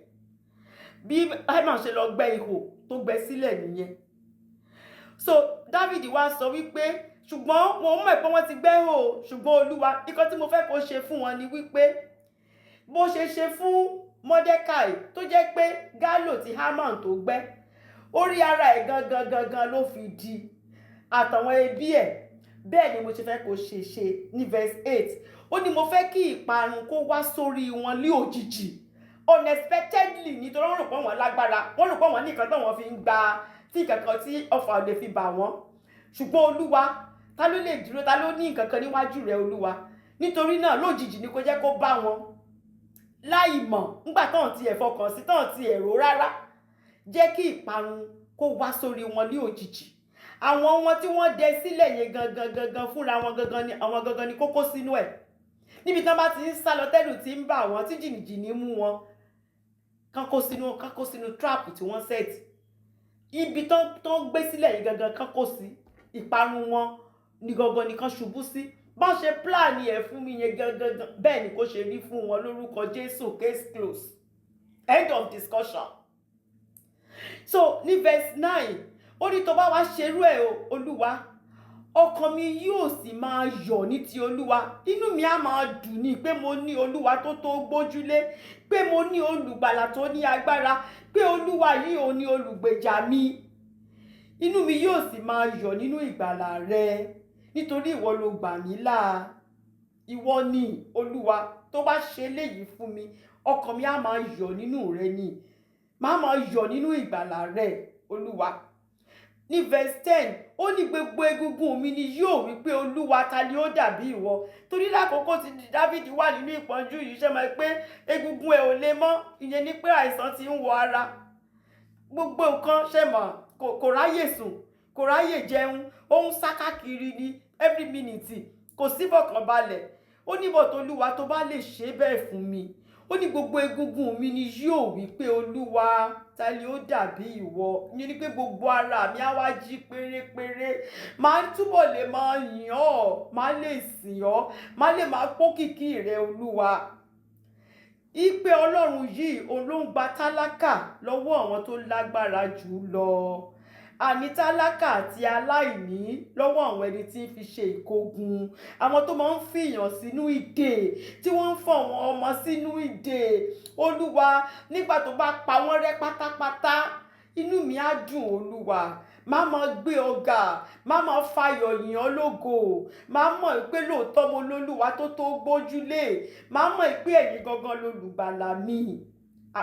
Bí Hámánì ṣe lọ gbẹ́ ihò tó gbẹ́ sílẹ̀ nìyẹn. So David wá sọ wípé ṣùgbọ́n mo mọ̀ pé wọ́n ti gbẹ́ ihò, ṣùgbọ́n Olúwa, nǹkan tí mo fẹ́ kó ṣe fún wọn ni wípé bó ṣe ṣe fún Mọ́dékáì tó jẹ́ pé gálò tí Hámánì tó gbẹ́, orí ara ẹ̀ gangan ló fi di, àtàwọn ẹbí ẹ̀. Bẹ́ẹ̀ ni mo ṣe fẹ́ kó ṣe ní verse 8. Ó ní mo fẹ́ kí ìparun kó wá sórí wọn ní òjijì, unexpectedly, nítorí wọ́n rò pé wọ́n lágbára, wọ́n rò pé wọ́n ní nǹkan tó wọ́n fi ń gba tí kankan tí ọfà lè fi bà wọ́n. Ṣùgbọ́n Olúwa, ta ló lè dúró, ta ló ní nǹkan kan níwájú rẹ̀ Olúwa? Nítorí náà lójijì ni kó jẹ́ kó bá wọn láì mọ̀, nígbà tán ti ẹ̀ fọkàn sí, tán ti ẹ̀ rò rárá. Jẹ́ kí ìparun kó wá sórí wọn ní òjijì. Àwọn wọn tí wọ́n dẹ sílẹ̀ yẹn gangan fúnra wọn gangan ni kókó sínú ẹ̀. Níbi tán bá ti ń sálọ tẹ́lù tí ń bà wọ́n, tí jìnnìjìnnì mú wọn, kán kó sínú trap tí wọ́n set. Ibi tán gbé sílẹ̀ yìí gangan kán kó sí, ìparun wọn ni gangan ni kán ṣubú sí. Bọ́n ṣe plan ẹ̀ fún mi yẹn gangan, bẹ́ẹ̀ ni kó ṣe rí fún wọn lórúkọ Jésù. Case close. End of discussion. So ní verse 9, ó ní tó bá wá ṣerú ẹ̀ o Olúwa, ọkàn mi yóò sì máa yọ̀ ní ti Olúwa, inú mi á máa dùn ní pé mo ní Olúwa tó gbójúlé, pé mo ní olùgbàlà tó ní agbára, pé Olúwa yìí ò ní olùgbèjà mi. Inú mi yóò sì máa yọ̀ nínú ìgbàlà rẹ, nítorí ìwọ ló gbà mí là. Ìwọ ni Olúwa, tó bá ṣe léyìí fún mi, ọkàn mi á máa yọ̀ nínú rẹ ni, máa máa yọ̀ nínú ìgbàlà rẹ Olúwa. Ní verse 10, ó ní gbogbo egungun mi ni yóò wí pé Olúwa, ta ni ó dàbí ìwọ? Torí lákòókò tí David wà nínú ìpọ́njú yìí, ṣe mọ̀ pé egungun ẹ̀ ò lè mọ́, ìyẹn ni pé àìsàn ti ń wọ ara. Gbogbo nǹkan ṣe mọ̀, kò ráyè sùn, kò ráyè jẹun, ó ń sá káàkiri ní every minute, kò sí fọkànbalẹ̀. Ó ní bọ̀ t'Olúwa, tó bá lè ṣe bẹ́ẹ̀ fún mi, ó ní gbogbo egungun mi ni yóò wí pé Olúwa, ta ni ó dàbí ìwọ? Ìyẹn ni pé gbogbo ara mi á wá jí pérépéré, máa túbọ̀ lè máa yìn ọ́, máa lè sìn ọ́, máa lè máa pókìkí rẹ Olúwa. Ìpè Ọlọ́run yìí òun ló ń gba tálákà lọ́wọ́ àwọn tó lágbára jù lọ. Àní tálákà àti aláìní lọ́wọ́ àwọn ẹni tí ń fi ṣe ìkógun, àwọn tó máa ń fìyàn sínú ìdè, tí wọ́n ń fọ̀ wọ́n ọmọ sínú ìdè. Olúwa, nígbà tó bá pa wọ́n rẹ́ pátápátá, inú mi á dùn Olúwa. Má máa gbé ọ̀gá, má máa fayọ̀ yìn ọ́ lógo. Má mọ̀ pé lóòótọ́ mo lólúwa tó gbójúlé. Má mọ̀ pé ẹ̀yin gangan lolùgbàlà mi.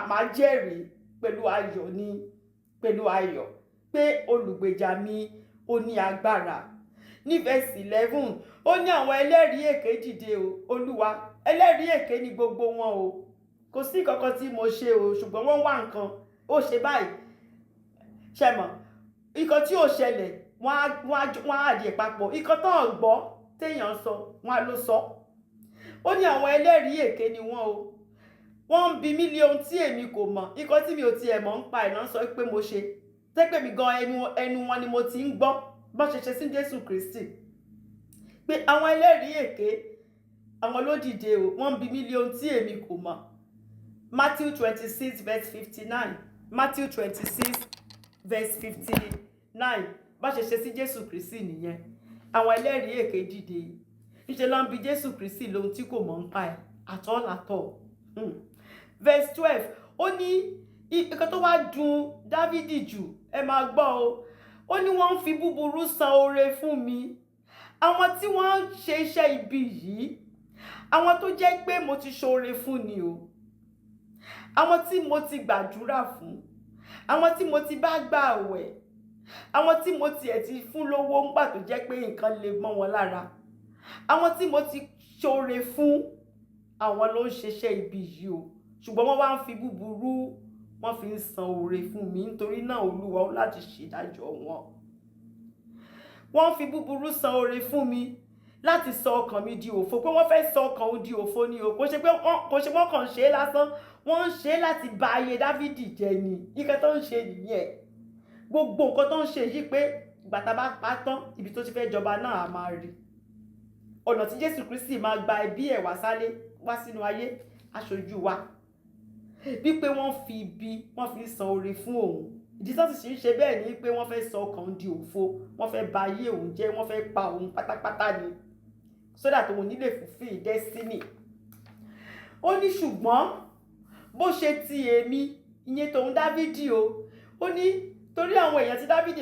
Màá jẹ́rìí pẹ̀lú ayọ̀ ni, pẹ̀lú ayọ̀, pé olùgbèjà mi ó ní agbára. Ní verse 11, ó ní àwọn ẹlẹ́rìí èké dìde o Olúwa, ẹlẹ́rìí èké ni gbogbo wọn o, kò sí kankan tí mo ṣe o, ṣùgbọ́n wọ́n wá nǹkan ó ṣe báyìí, ṣe mọ̀ nǹkan tí ò ṣẹlẹ̀ wọ́n á àdìẹ papọ̀, nǹkan tó ń gbọ́ téèyàn sọ wọ́n á ló sọ. Ó ní àwọn ẹlẹ́rìí èké ni wọ́n o, wọ́n ń bi mí lé ohun tí èmi kò mọ̀, nǹkan tí mi ò tiẹ̀ mọ̀ ń pa ẹ̀ náà sọ pé mo ṣe, tẹ́pẹ́ mi gan ẹnu wọn ni mo ti ń gbọ́ bó ṣe ṣe sí Jésù Kristi, pé àwọn ẹlẹ́rìí èké àwọn ló dìde o, wọ́n ń bi mí lé ohun tí èmi kò mọ̀. Matthew 26 verse 59, Matthew 26 verse 59 bó ṣe ṣe sí Jésù Kristi nìyẹn. Àwọn ẹlẹ́rìí èké dìde, níṣẹ́ ló ń bi Jésù Kristi lóhun tí kò mọ̀ ń pa ẹ̀ àtọ́. Verse 12 ó ní nǹkan tó wá dùn Dávìdì jù, ẹ máa gbọ́ o, ó ní wọ́n ń fi búburú san oore fún mi. Àwọn tí wọ́n ń ṣe iṣẹ́ ibi yìí, àwọn tó jẹ́ pé mo ti ṣoore fún ni o, àwọn tí mo ti gbàdúrà fún, àwọn tí mo ti bá gbààwẹ̀, àwọn tí mo tiẹ̀ ti fún lówó ńgbà tó jẹ́ pé nǹkan lè mọ́ wọn lára, àwọn tí mo ti ṣoore fún, àwọn ló ń ṣiṣẹ́ ibi yìí o, ṣùgbọ́n wọ́n wá ń fi búburú wọ́n fi ń san oore fún mi, nítorí náà Olúwa ó láti ṣèdájọ́ wọn. Wọ́n fi búburú san oore fún mi láti sọ ọkàn mi di òfo, pé wọ́n fẹ́ sọ ọkàn òun di òfo ni o, kò ṣe wọ́n kàn ṣe é lásán, wọ́n ń ṣe é láti bà ayé Dávìdì jẹ́ ni, nǹkan tó ń ṣe nìyẹn. Gbogbo nǹkan tó ń ṣe yìí pé ìgbà tá bá pa tán ibi tó ti fẹ́ jọba náà a máa rí. Ọ̀nà tí Jésù Kristi máa gba ẹbí ẹ̀ wá sínú ayé aṣojú wa, bí pé wọ́n fi ibi wọ́n fi san oore fún òun. Ìdí tó sì ń ṣe bẹ́ẹ̀ ni pé wọ́n fẹ́ sọ ọkàn di òfo, wọ́n fẹ́ bà ayé òun jẹ́, wọ́n fẹ́ pa òun pátápátá ni, so that òun nílé fulfill destiny. Ó ní ṣùgbọ́n bó ṣe ti èmi, ìyẹn tòun Dávìdì o, ó ní torí àwọn èèyàn tí Dávìdì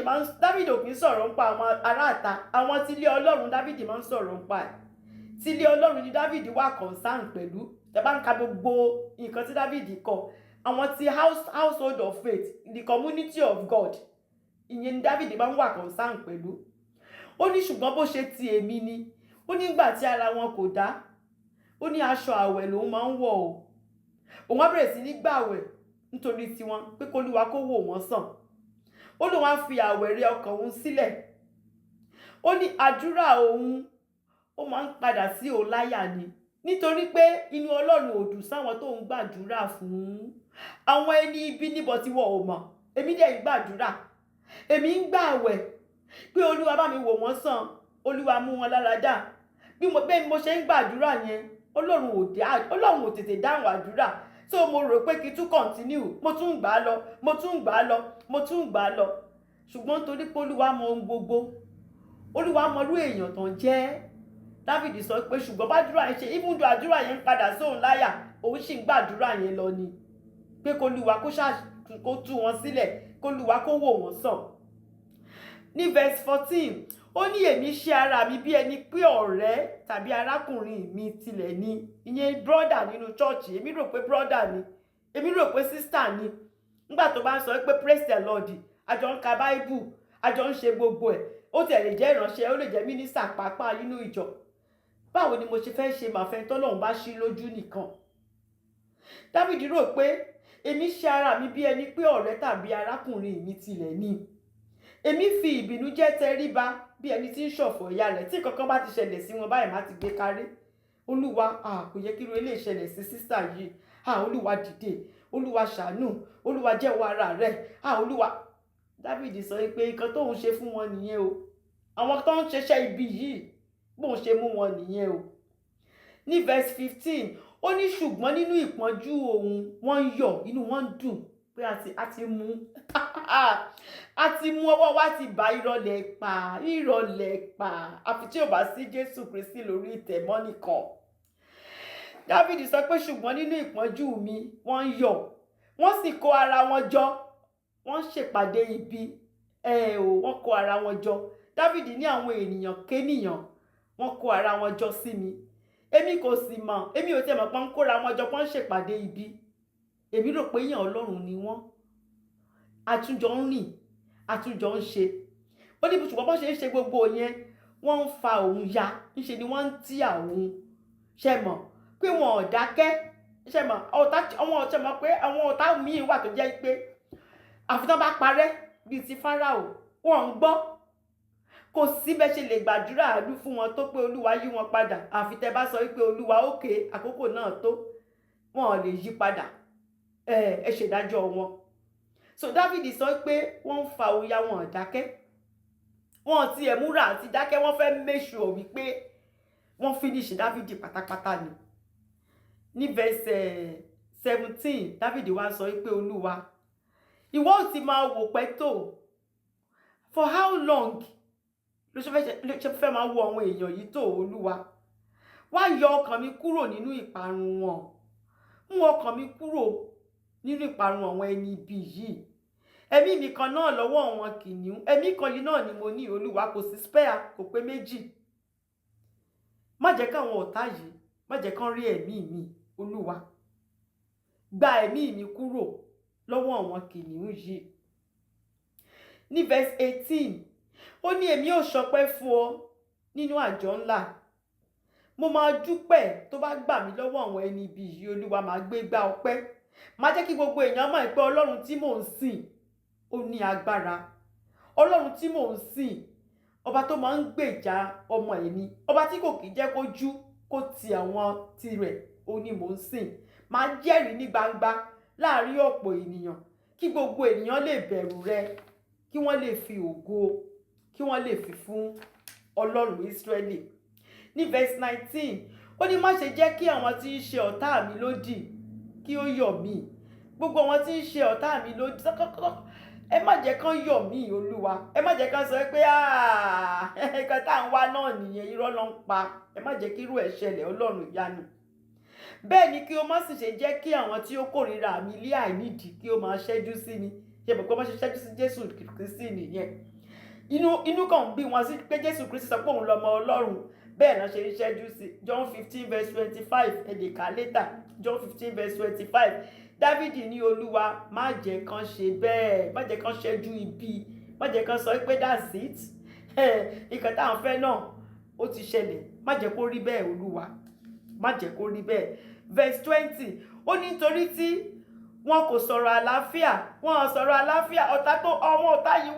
ò kì í sọ̀rọ̀ ń pa àwọn aráàta, àwọn tí ilé Ọlọ́run Dávìdì máa ń sọ̀rọ̀ ń pa ẹ̀, tí ilé Ọlọ́run ni Dávìdì wà concern pẹ̀lú. Tẹ́ bá ń ka gbogbo nǹkan tí Dávìdì kọ, àwọn tí household of faith, the community of God, ìyẹn ni Dávìdì máa ń wà concern pẹ̀lú. Ó ní ṣùgbọ́n bó ṣe ti èmi ni, ó ní ìgbà tí ara wọn kò dá, ó ní aṣọ àwẹ̀ lòun máa ń wọ̀ o, òun á bẹ̀rẹ̀ sí ní gbààwẹ̀ nítorí tiwọn, pé k'Olúwa kó wò wọ́n sàn. Ó lóun á fi àwẹ̀ rẹ ọkàn òun sílẹ̀. Ó ní àdúrà òun ó máa ń padà sí òun láyà ni, nítorí pé inú Ọlọ́run ò dùn sáwọn tó ń gbàdúrà fún. Àwọn ẹni ibi níbo tí wọ́n ò mọ̀, èmi dẹ̀ ń gbàdúrà, èmi ń gbààwẹ̀ pé Olúwa bá mi wò wọ́n sàn, Olúwa mú wọn lára dá. Bí mo ṣe ń gbàdúrà yẹn, Ọlọ́run ò tètè dáhùn àdúrà, so mo rò pé kí tún continue, mo tún gbà á lọ, ṣùgbọ́n torí pé Olúwa mọ ohun gbogbo, Olúwa mọ irú èèyàn tán jẹ́. Dávìdì sọ pé ṣùgbọ́n bàdúrà yẹn ṣe, even though àdúrà yẹn ń padà sóhun láyà, òun sì ń gbàdúrà yẹn lọ ni, pé k'Olúwa kó tú wọn sílẹ̀, k'Olúwa kó wò wọ́n sàn. Ní verse 14, ó ní èmi ṣe ara mi bí ẹni pé ọ̀rẹ́ tàbí arákùnrin mi tilẹ̀ ni, ìyẹn brother nínú chọ́ọ̀chì, èmi rò pé brother ni, èmi rò pé sister ni. Nígbà tó bá ń sọ pé praise the Lord, àjọ ń ka Bible, àjọ ń ṣe gbogbo ẹ̀, ó tiẹ̀ lè jẹ́ ìránṣẹ́, ó lè jẹ́ mínísítà pàápàá nínú ìjọ. Báwo ni mo ṣe fẹ́ ṣe màfẹ́ tọ́lọ́run bá ṣí lójú nìkan? Dávìdì rò pé èmi ṣe ara mi bí ẹni pé ọ̀rẹ́ tàbí arákùnrin mi tilẹ̀ ni, èmi fi ìbìnújẹ́ tẹríba bí ẹni tí ń ṣọ̀fọ̀ ìyá rẹ̀, tí kankan bá ti ṣẹlẹ̀ sí wọn báyìí má ti gbé kárí. Olúwa kò yẹ kí irú eléyìí ṣẹlẹ̀ sí sísà yìí, Olúwa dìde, Olúwa ṣàánú, Olúwa jẹ́wọ́ ara rẹ̀, Olúwa. Dávìdì sọ pé nǹkan tóun ṣe fún wọn nìyẹn o, àwọn tó ń ṣiṣẹ́ ibi yìí bóun ṣe mú wọn nìyẹn o. Ní verse 15, ó ní ṣùgbọ́n nínú ìpọ́njú òun wọ́n ń yọ̀, inú wọn ń dùn pé a ti mú ọwọ́ wa ti bá ìrọ̀lẹ́ pa, àfi tí ò bá sí Jésù Kristi lórí ìtẹ́ mọ́ nìkan. Dávìdì sọ pé ṣùgbọ́n nínú ìpọ́njú mi wọ́n ń yọ̀, wọ́n sì kó ara wọn jọ, wọ́n ṣèpàdé ibi, wọ́n kó ara wọn jọ. Dávìdì ní àwọn ènìyàn kénìyàn wọ́n kó ara wọn jọ sí mi, èmi kò sì mọ̀, èmi ò tiẹ̀ mọ̀ pé wọ́n kóra wọn jọ, wọ́n ṣèpàdé ibi. Èmi rò pé èèyàn Ọlọ́run ni wọ́n, àtúnjọ ń rìn, àtúnjọ ń ṣe. Ó ní ṣùgbọ́n bó ṣe ń ṣe gbogbo yẹn, wọ́n ń fa òun ya, níṣe ni wọ́n ń tí àwọn, ṣe mọ̀, pé wọn ò dákẹ́ ṣe mọ̀ àwọn ṣe mọ̀ pé àwọn ọ̀tá míì wà tó jẹ́ pé àfi tán bá parẹ́ bíi ti Fáráò wọn ń gbọ́. Kò sí bẹ́ẹ̀ ṣe lè gbàdúrà àánú fún wọn tó pé Olúwa yí wọn padà àfi tẹ́ bá sọ wípé Olúwa òkè àkókò náà tó, wọn ò lè yí padà. Ẹ ṣèdájọ́ wọn. So Dáfídì sọ pé wọ́n ń fa òya wọn ò dákẹ́, wọn ti ẹ̀ múra àti dákẹ́, wọ́n fẹ́ make sure wípé wọ́n finish Dáfídì pátápátá ni. Ní verse 17 Dáfídì wá sọ wípé Olúwa ìwọ ò ti máa wò pẹ́ tó, for how long ló ṣe fẹ́ máa wo àwọn èèyàn yìí tó Olúwa? Wá yọ ọkàn mi kúrò nínú ìparun wọn, mú ọkàn mi kúrò nínú ìparun àwọn ẹni ibi yìí. Ẹ̀mí mi kan náà lọ́wọ́ àwọn kìnìún, ẹ̀mí kan yìí náà ni mo ní Olúwa, kò sí spare, kò pé méjì. Má jẹ́ káwọn ọ̀tá yìí, má jẹ́ kán rí ẹ̀mí mi Olúwa. Gba ẹ̀mí mi kúrò lọ́wọ́ àwọn kìnìún yìí. Ní verse 18 ó ní èmi ò ṣọpẹ́ fún ọ nínú àjọ ńlá, mo máa dúpẹ́ tó bá gbà mí lọ́wọ́ àwọn ẹni ibi yìí Olúwa, máa gbé gbá ọpẹ́. Má jẹ́ kí gbogbo èèyàn mọ̀ pé Ọlọ́run tí mò ń sìn ó ní agbára. Ọlọ́run tí mò ń sìn, ọba tó máa ń gbèjà ọmọ ẹni, ọba tí kò kìí jẹ́ kójú kó ti àwọn tirẹ̀, ó ní mò ń sìn. Máa jẹ́rìí ní gbangba láàrin ọ̀pọ̀ ènìyàn kí gbogbo ènìyàn lè bẹ̀rù rẹ, kí wọ́n lè fi ògo, kí wọ́n lè fi fún Ọlọ́run Ísírẹ́lì. Ní verse 19 ó ní má ṣe jẹ́ kí àwọn tí ń ṣe ọ̀tá mi lódì kí ó yọ̀ mí. Gbogbo àwọn tí ń ṣe ọ̀tá mi lódì, ẹ má jẹ́ kán yọ̀ mí Olúwa. Ẹ má jẹ́ kán sọ pé nǹkan tá à ń wá náà nìyẹn, irọ́ ló ń pa. Ẹ má jẹ́ kí irú ẹ̀ ṣẹlẹ̀ Ọlọ́run ìyanu. Bẹ́ẹ̀ ni kí o má sì ṣe jẹ́ kí àwọn tí ó kórìíra mi lé àìnídìí kí ó máa ṣẹ́jú sí mi. Ṣé mọ̀ pé wọ́n ṣe ṣẹ́jú sí Jésù Kristi nìyẹn. Inú kan bí wọn sí pé Jésù Kristi sọ pé òun lọmọ Ọlọ́run, bẹ́ẹ̀ náà ṣe ń ṣẹ́jú sí. John 15 verse 25 ẹ lè kà later. John 15 verse 25 Dáfídì ní Olúwa má jẹ́ kán ṣe bẹ́ẹ̀, má jẹ́ kán ṣẹ́jú ibi, má jẹ́ kán sọ pé that's it, nǹkan tá à ń fẹ́ náà ó ti ṣẹlẹ̀, má jẹ́ kó rí bẹ́ẹ̀ Olúwa, má jẹ́ kó rí bẹ́ẹ̀. Verse 20 ó ní nítorí tí wọn kò sọ̀rọ̀ àlàáfíà, wọn sọ̀rọ̀ àlàáfíà, ọ̀tá tó àwọn ọ̀tá yìí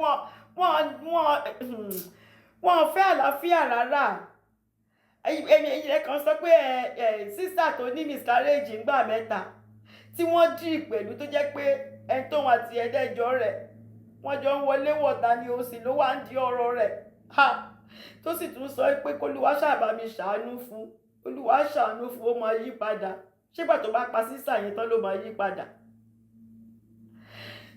wọn fẹ́ àlàáfíà rárá. Ẹ̀yin kan sọ pé sísà tó ní miscarriage ńgbà mẹ́ta tí wọ́n dì pẹ̀lú tó jẹ́ pé ẹni tó wọn àti ẹ̀dẹ́jọ́ rẹ̀ wọ́n jọ ń wọlé wọ̀ta ni ó sì ló wá ń di ọ̀rọ̀ rẹ̀ tó sì tún sọ pé k'Olúwa ṣàbá mi ṣàánú fún, Olúwa ṣàánú fún, ó máa yí padà. Ṣégbà tó bá pa sísà yẹn tán ló máa yí padà.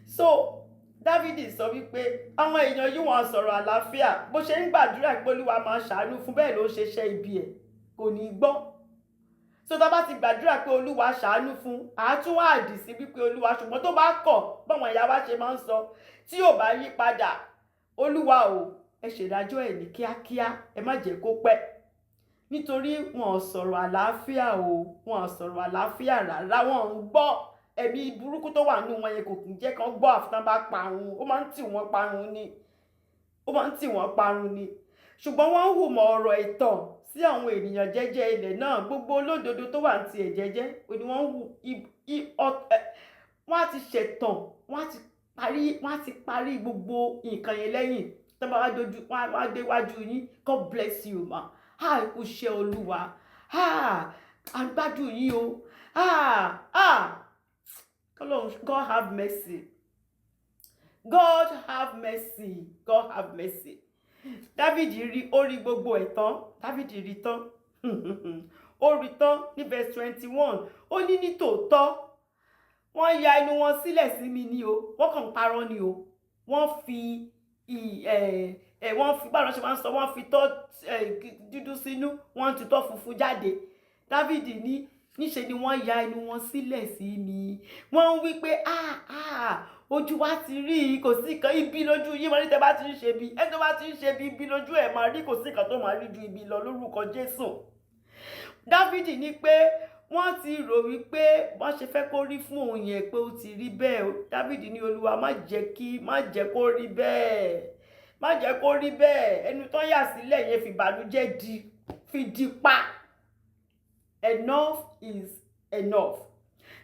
So Dáfídì sọ wípé àwọn èèyàn yìí wọ́n sọ̀rọ̀ àlàáfíà, bó ṣe ń gbàdúrà pé Olúwa máa ṣàánú fún, bẹ́ẹ̀ ló ṣe ṣẹ́ ibi ẹ̀, kò ní gbọ́. So tá bá ti gbàdúrà pé Olúwa ṣàánú fún, àátún wá àdì sí wípé Olúwa, ṣùgbọ́n tó bá kọ̀ báwọn ìyá wa ṣe máa ń sọ, tí ò bá yí padà, Olúwa o ẹ ṣèdájọ́ ẹ̀ ní kíákíá, ẹ má jẹ́ kó pẹ́. Nítorí wọn sọ̀rọ̀ àlàáfíà o, wọn sọ̀rọ̀ àlàáfíà rárá, wọn ń gbọ́. Ẹ̀mí burúkú tó wà nínú wọn yẹn kò kì í jẹ́ kán gbọ́ àfi tán bá parun, ó máa ń tì wọ́n parun ni, ó máa ń tì wọ́n parun ni. Ṣùgbọ́n wọ́n ń hùmọ̀ ọ̀rọ̀ ẹ̀tàn sí àwọn ènìyàn jẹ́jẹ́ ilẹ̀ náà. Gbogbo olódodo tó wà ní tiẹ̀ jẹ́jẹ́ òní wọ́n ń hù, wọ́n á ti ṣẹ̀tàn, wọ́n á ti parí gbogbo nǹkan yẹn lẹ́yìn tó bá wá dojú, wọ́n á déwájú yín. God bless you ma, kú ṣe Olúwa, àgbájú yín o, God have mercy, God have mercy, God have mercy. Dáfídì rí, ó rí gbogbo ẹ̀ tán, Dáfídì rí tán ó rí tán. Ní verse 21 ó ní ní tòótọ́ wọ́n ya inú wọn sílẹ̀ sí mi ni o, wọ́n kàn parọ́ ni o, wọ́n fi báwo ṣe máa ń sọ, wọ́n fi tọ́ dúdú sínú, wọ́n ti tọ́ funfun jáde. Dáfídì ní níṣe ni wọ́n ya inú wọn sílẹ̀ sí mi, wọ́n ń wí pé ojú wa ti rí, kò sí nǹkan ibi lójú yín, máa rí tẹ́ bá ti ń ṣe bí, ẹni tó bá ti ń ṣe bí ibi lójú ẹ̀ máa rí, kò sí nǹkan tó máa rí ju ibi lọ lórúkọ Jésù. Dáfídì ní pé wọ́n ti rò wípé wọ́n ṣe fẹ́ kó rí fún òun yẹn pé ó ti rí bẹ́ẹ̀. Dáfídì ní Olúwa má jẹ́ kó rí bẹ́ẹ̀, má jẹ́ kó rí bẹ́ẹ̀. Ẹnu tó yà sílẹ̀ yẹn fi ìbànújẹ́ fi di pa, enough is enough.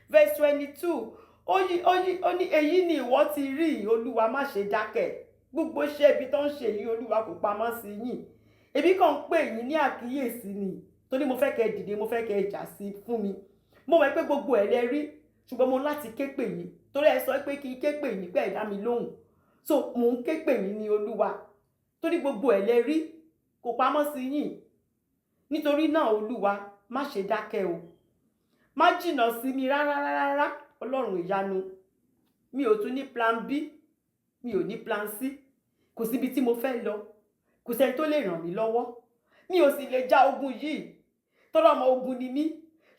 Verse 22, ó ní èyí ni ìwọ ti rí, Olúwa má ṣe dákẹ́. Gbogbo iṣẹ́ ibi tó ń ṣe yìí, Olúwa kò pamọ́ sí yín. Èmi kàn ń pè yín ní àkíyèsí ni, torí mo fẹ́ kẹ́ dìde, mo fẹ́ kẹ́ jà sí fún mi. Mo mọ̀ pé gbogbo ẹ̀ lẹ rí, ṣùgbọ́n mo láti ké pè yín, torí ẹ sọ pé kí n ké pè yín pé ẹ dá mi lóhùn. So mo ń ké pè yín ní Olúwa, torí gbogbo ẹ̀ lẹ rí, kò pamọ́ sí yín. Nítorí náà Olúwa má ṣe dákẹ́ o, má jìnnà sí mi rárá, Ọlọ́run ìyanu. Mi ò tún ní plan B, mi ò ní plan C, kò síbi tí mo fẹ́ lọ, kò sẹ́ni tó lè ràn mí lọ́wọ́. Mi ò sì lè já ogun yìí, torí ọmọ ogun ni mí,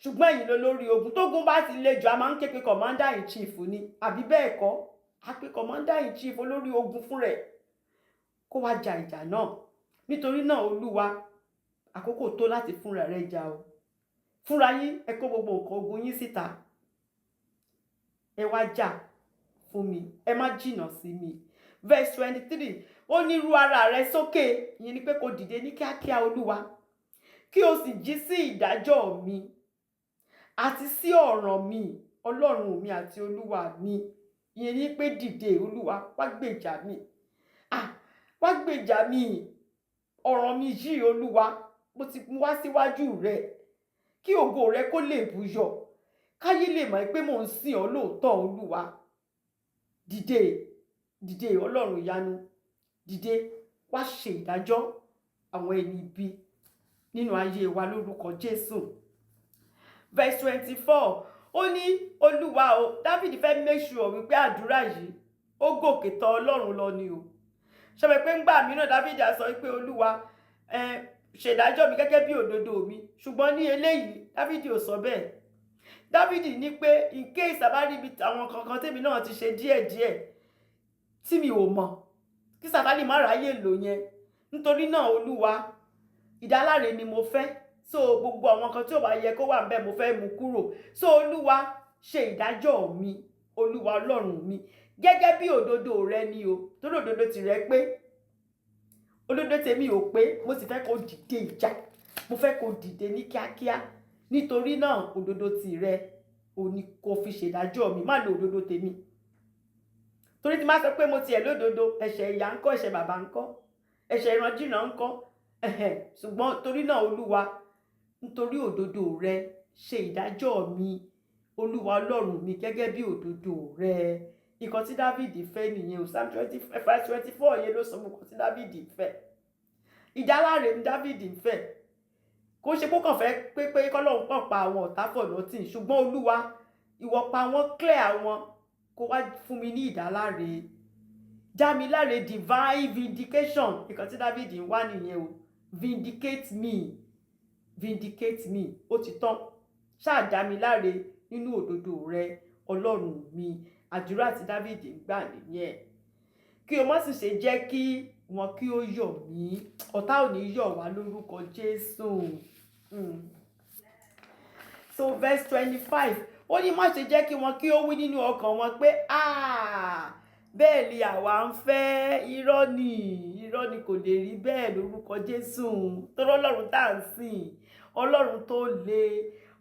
ṣùgbọ́n ẹ̀yin ló lórí ogun. Tógun bá ti le jù, a máa ń ké pe commander in chief ni, àbí bẹ́ẹ̀ kọ́? A pe commander in chief, olórí ogun fún rẹ̀, kó wá ja ìjà náà. Nítorí náà Olúwa, àkókò tó láti fúnra rẹ̀ jà o. Fúnra yín, ẹ kó gbogbo nǹkan ogun yín síta, ẹ wá jà fún mi, ẹ má jìnnà sí mi. Verse 23, ó ní ru ara rẹ sókè, ìyẹn ni pé kó dìde ní kíákíá Olúwa, kí o sì jí sí ìdájọ́ mi àti sí ọ̀ràn mi, Ọlọ́run mi àti Olúwa mi. Ìyẹn ni pé dìde Olúwa, wá gbèjà mi. Wá gbèjà mi, ọ̀ràn mi yìí Olúwa, mo ti mú wá síwájú rẹ, kí ògo rẹ kó lè búyọ, káyé lè mọ̀ pé mò ń sìn ọ́ lóòótọ́ Olúwa. Dìde Ọlọ́run ìyanu, dìde wá ṣe ìdájọ́ àwọn ẹni ibi nínú ayé wa lórúkọ Jésù. Verse 24, ó ní Olúwa o, David fẹ́ make sure wípé àdúrà yìí ó gòkè tọ̀ Ọlọ́run lọ ni o. Ṣé mo pé ńgbà mìíràn David á sọ wípé Olúwa ṣèdájọ́ mi gẹ́gẹ́ bí òdodo mi, ṣùgbọ́n ní eléyìí David ò sọ bẹ́ẹ̀. David ní pé in case àbárí ibi àwọn kankan tèmi náà ti ṣe díẹ̀díẹ̀ tí mi ò mọ̀, kí Sátánì má ráyè lò yẹn. Nítorí náà Olúwa, ìdáláre ni mo fẹ́. So gbogbo àwọn kan tí ò bá yẹ kó wà ńbẹ̀ mo fẹ́ mú kúrò. So Olúwa ṣe ìdájọ́ mi, Olúwa Ọlọ́run mi, gẹ́gẹ́ bí òdodo rẹ ni o, torí òdodo tìrẹ pé, òdodo tèmi ò pé. Mo sì fẹ́ kó dìde ìjà, mo fẹ́ kó dìde ní kíákíá. Nítorí náà òdodo tìrẹ ò ní kó fi ṣèdájọ́ mi, má lo òdodo tèmi. Torí tí má sọ pé mo tiẹ̀ lódodo, ẹ̀ṣẹ̀ ìyá ńkọ́, ẹ̀ṣẹ̀ bàbá ńkọ́, ẹ̀ṣẹ̀ ìrandíran ńkọ́. Ṣùgbọ́n torí náà Olúwa, nítorí òdodo rẹ ṣe ìdájọ́ mi, Olúwa Ọlọ́run mi, gẹ́gẹ́ bí òdodo rẹ. Nǹkan tí David fẹ́ nìyẹn o. Psalm 24 yẹn ló sọ nǹkan tí David fẹ́. Ìdáláre ni David fẹ́. Kò ṣe kó kàn fẹ́ pé kọ́lọ́run kàn pa àwọn ọ̀tá for nothing, ṣùgbọ́n Olúwa, ìwọ pa wọ́n, clear àwọn, kó wá fún mi ní ìdáláre. Já mi láre, divine vindication. Nǹkan tí David ń wá nìyẹn o. Vindicate me, ó ti tán. Ṣáà dá mi láre nínú òdodo rẹ, Ọlọ́run mi. Àdúrà tí David ń gbà nìyẹn. Kí o má sì ṣe jẹ́ kí wọn kí ó yọ̀ mí, ọ̀tá ò ní yọ̀ wá lórúkọ Jésù. So verse 25, ó ní má ṣe jẹ́ kí wọn kí ó wí nínú ọkàn wọn pé bẹ́ẹ̀ ni àwa ń fẹ́. Irọ́ ni kò lè rí bẹ́ẹ̀ lórúkọ Jésù. Torí Ọlọ́run tá à ń sìn, Ọlọ́run tó le,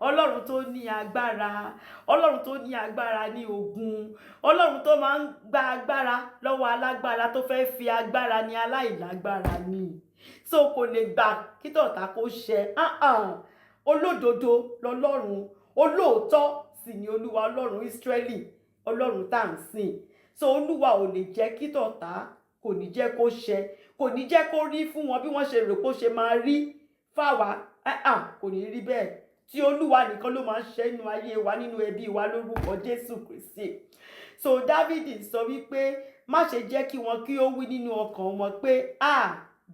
Ọlọ́run tó ní agbára, Ọlọ́run tó ní agbára ní ogun, Ọlọ́run tó máa ń gba agbára lọ́wọ́ alágbára, tó fẹ́ fi agbára ní aláìlágbára ni. So kò lè gbà kí tọ̀tá kó ṣẹ. Olódodo lọ́lọ́run, olóòótọ́ sì ni Olúwa Ọlọ́run Ísírẹ́lì, Ọlọ́run tá à ń sìn. So Olúwa ò lè jẹ́ kí tọ̀tá, kò ní jẹ́ kó ṣẹ, kò ní jẹ́ kó rí fún wọn bí wọ́n ṣe rò pé ó ṣe máa rí fáwa. Kò ní rí bẹ́ẹ̀. Tí Olúwa nìkan ló máa ń ṣe nínú ayé wa, nínú ẹbí wa lórúkọ Jésù Kristi. So David sọ wípé má ṣe jẹ́ kí wọn kí ó wí nínú ọkàn wọn pé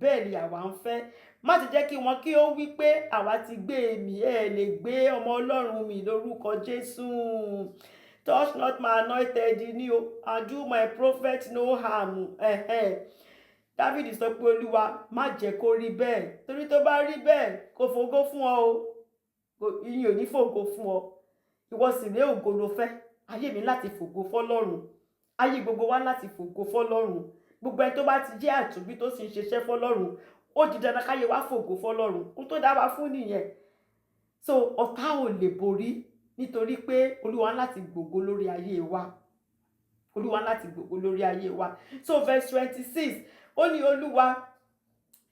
bẹ́ẹ̀ ni àwa ń fẹ́. Má ṣe jẹ́ kí wọn kí ó wí pé àwa ti gbé mi, ẹ lè gbé ọmọ Ọlọ́run mi lórúkọ Jésù. Touch not my anointed ni o, and do my prophet no harm. David sọ pé Olúwa má jẹ́ kó rí bẹ́ẹ̀, torí tó bá rí bẹ́ẹ̀ kò fògo fún ọ o. Ìyìn ò ní fògo fún ọ. Ìwọ sì ré ògo ló fẹ́. Ayé mi láti fògo fọ́lọ́run. Ayé gbogbo wa láti fògo fọ́lọ́run. Gbogbo ẹni tó bá ti jẹ́ àtúnbí tó sì ń ṣiṣẹ́ fọ́lọ́run, ó di dandan káyé wa fògo fọ́lọ́run. Ó tó dá wa fún nìyẹn. so ọ̀tá ò lè borí nítorí pé Olúwa láti gbògo lórí ayé wa, Olúwa láti gbògo lórí ayé wa. So verse 26 ó ní Olúwa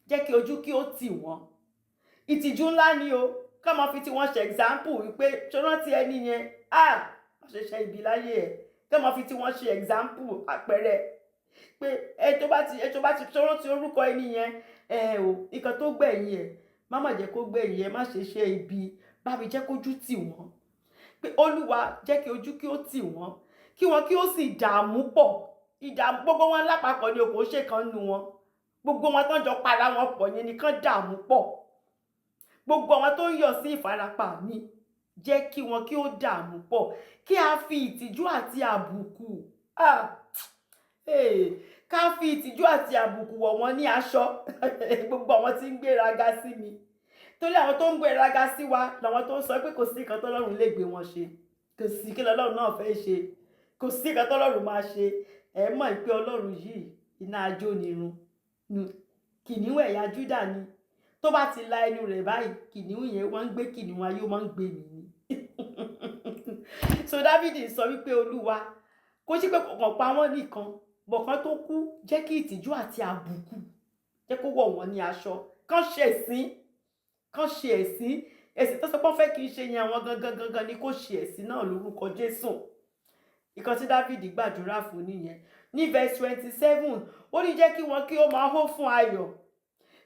jẹ́ kí ojú kí ó tì wọ́n. Ìtìjú ńlá ni o, ká máa fi tí wọ́n ṣe example wípé ṣé rántí ẹni yẹn wọ́n ṣe ṣe ibi láyé ẹ̀, ká máa fi tí wọ́n ṣe example àpẹẹrẹ pé ẹ tó bá ti ṣé rántí orúkọ ẹni yẹn nǹkan tó gbẹ̀yìn ẹ̀ má má jẹ́ kó gbẹ̀yìn ẹ̀, má ṣe ṣe ibi, bá mi jẹ́ kójú tì wọ́n. Pé Olúwa jẹ́ kí ojú kí ó tì wọ́n, kí wọn kí ó sì dààmú pọ̀. Ìdààmú gbogbo wọn lápapọ̀ ni kò ṣe kan nu wọn, gbogbo wọn tó ń jọ para wọn pọ̀ yẹn nìkan dààmú pọ̀. Gbogbo àwọn tó ń yọ̀ sí ìfarapa mi jẹ́ kí wọn kí ó dààmú pọ̀, kí a fi ìtìjú àti àbùkù ká fi ìtìjú àti àbùkù wọ̀ wọ́n ní aṣọ. Gbogbo àwọn tí ń gbéraga sí mi, torí àwọn tó ń gbéraga sí wa làwọn tó ń sọ pé kò sí nǹkan tọ́lọ́run lè gbé wọn ṣe, kò sí kí lọ́lọ́run náà fẹ́ ṣe, kò sí nǹkan tọ́lọ́run máa ṣe. Ẹ mọ̀ pé Ọlọ́run yìí iná ajónirun, kìnìún ẹ̀yà Júdà ni, tó bá ti la ẹnu rẹ̀ báyìí kìnìún yẹn wọ́n ń gbé kìnìún ayé wọ́n ń gbé mi ni. So Dáfídì sọ wípé Olúwa kò sí pé kọ̀ọ̀kan pa wọ́n nìkan, bọ̀kan tó kú jẹ́ kí ìtìjú àti àbùkù jẹ́ kó wọ̀ wọ́n ní aṣọ, kán ṣe ẹ̀sìn tó sọ pé wọ́n fẹ́ kí n ṣe yẹn àwọn gangan ni kò ṣe ẹ̀sìn náà lórúkọ Jésù. Ìkan tí Dáfídì gbàdúrà fún nìyẹn. Ní verse 27 ó ní jẹ́ kí wọn kí ó máa hó fún ayọ̀,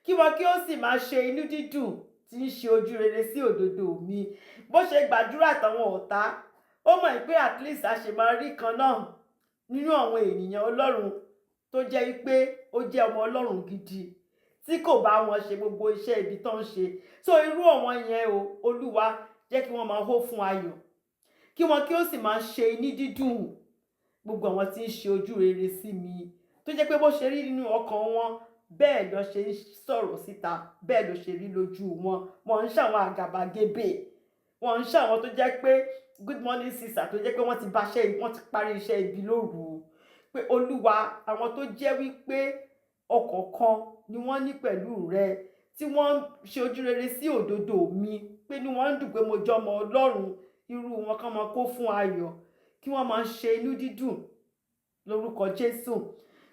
kí wọn kí ó sì máa ṣe inú dídùn tí ń ṣe ojú rere sí òdodo mi. Bó ṣe gbàdúrà táwọn ọ̀tá, ó mọ̀ pé at least a ṣe máa rí kan náà nínú àwọn ènìyàn Ọlọ́run tó jẹ́ wípé ó jẹ́ ọmọ Ọlọ́run gidi tí kò bá wọn ṣe gbogbo iṣẹ́ ibi tó ń ṣe. So irú àwọn yẹn Olúwa jẹ́ kí wọ́n máa hó fún ayọ̀, kí wọn kí ó sì máa ṣe inú dídùn, gbogbo àwọn tí ń ṣe ojú rere sí mi, tó jẹ́ pé bó ṣe rí nínú ọkàn wọn bẹ́ẹ̀ ló ṣe ń sọ̀rọ̀ síta, bẹ́ẹ̀ ló ṣe rí lójú wọn. Wọ́n ń ṣàwọn àgàbàgebè, wọ́n ń ṣàwọn tó jẹ́ pé good morning sister tó jẹ́ pé wọ́n ti parí iṣẹ́ ibi lóru. Pé Olúwa àwọn tó jẹ́ wípé ọ̀kọ̀ọ̀kan ni wọ́n ní pẹ̀lú rẹ, tí wọ́n ń ṣe ojú rere sí òdodo mi, pé ní wọ́n ń dùn pé mo jọmọ Ọlọ́run, irú wọn kàn máa kó fún ayọ̀, kí wọ́n máa ṣe inú dídùn lórúkọ Jésù.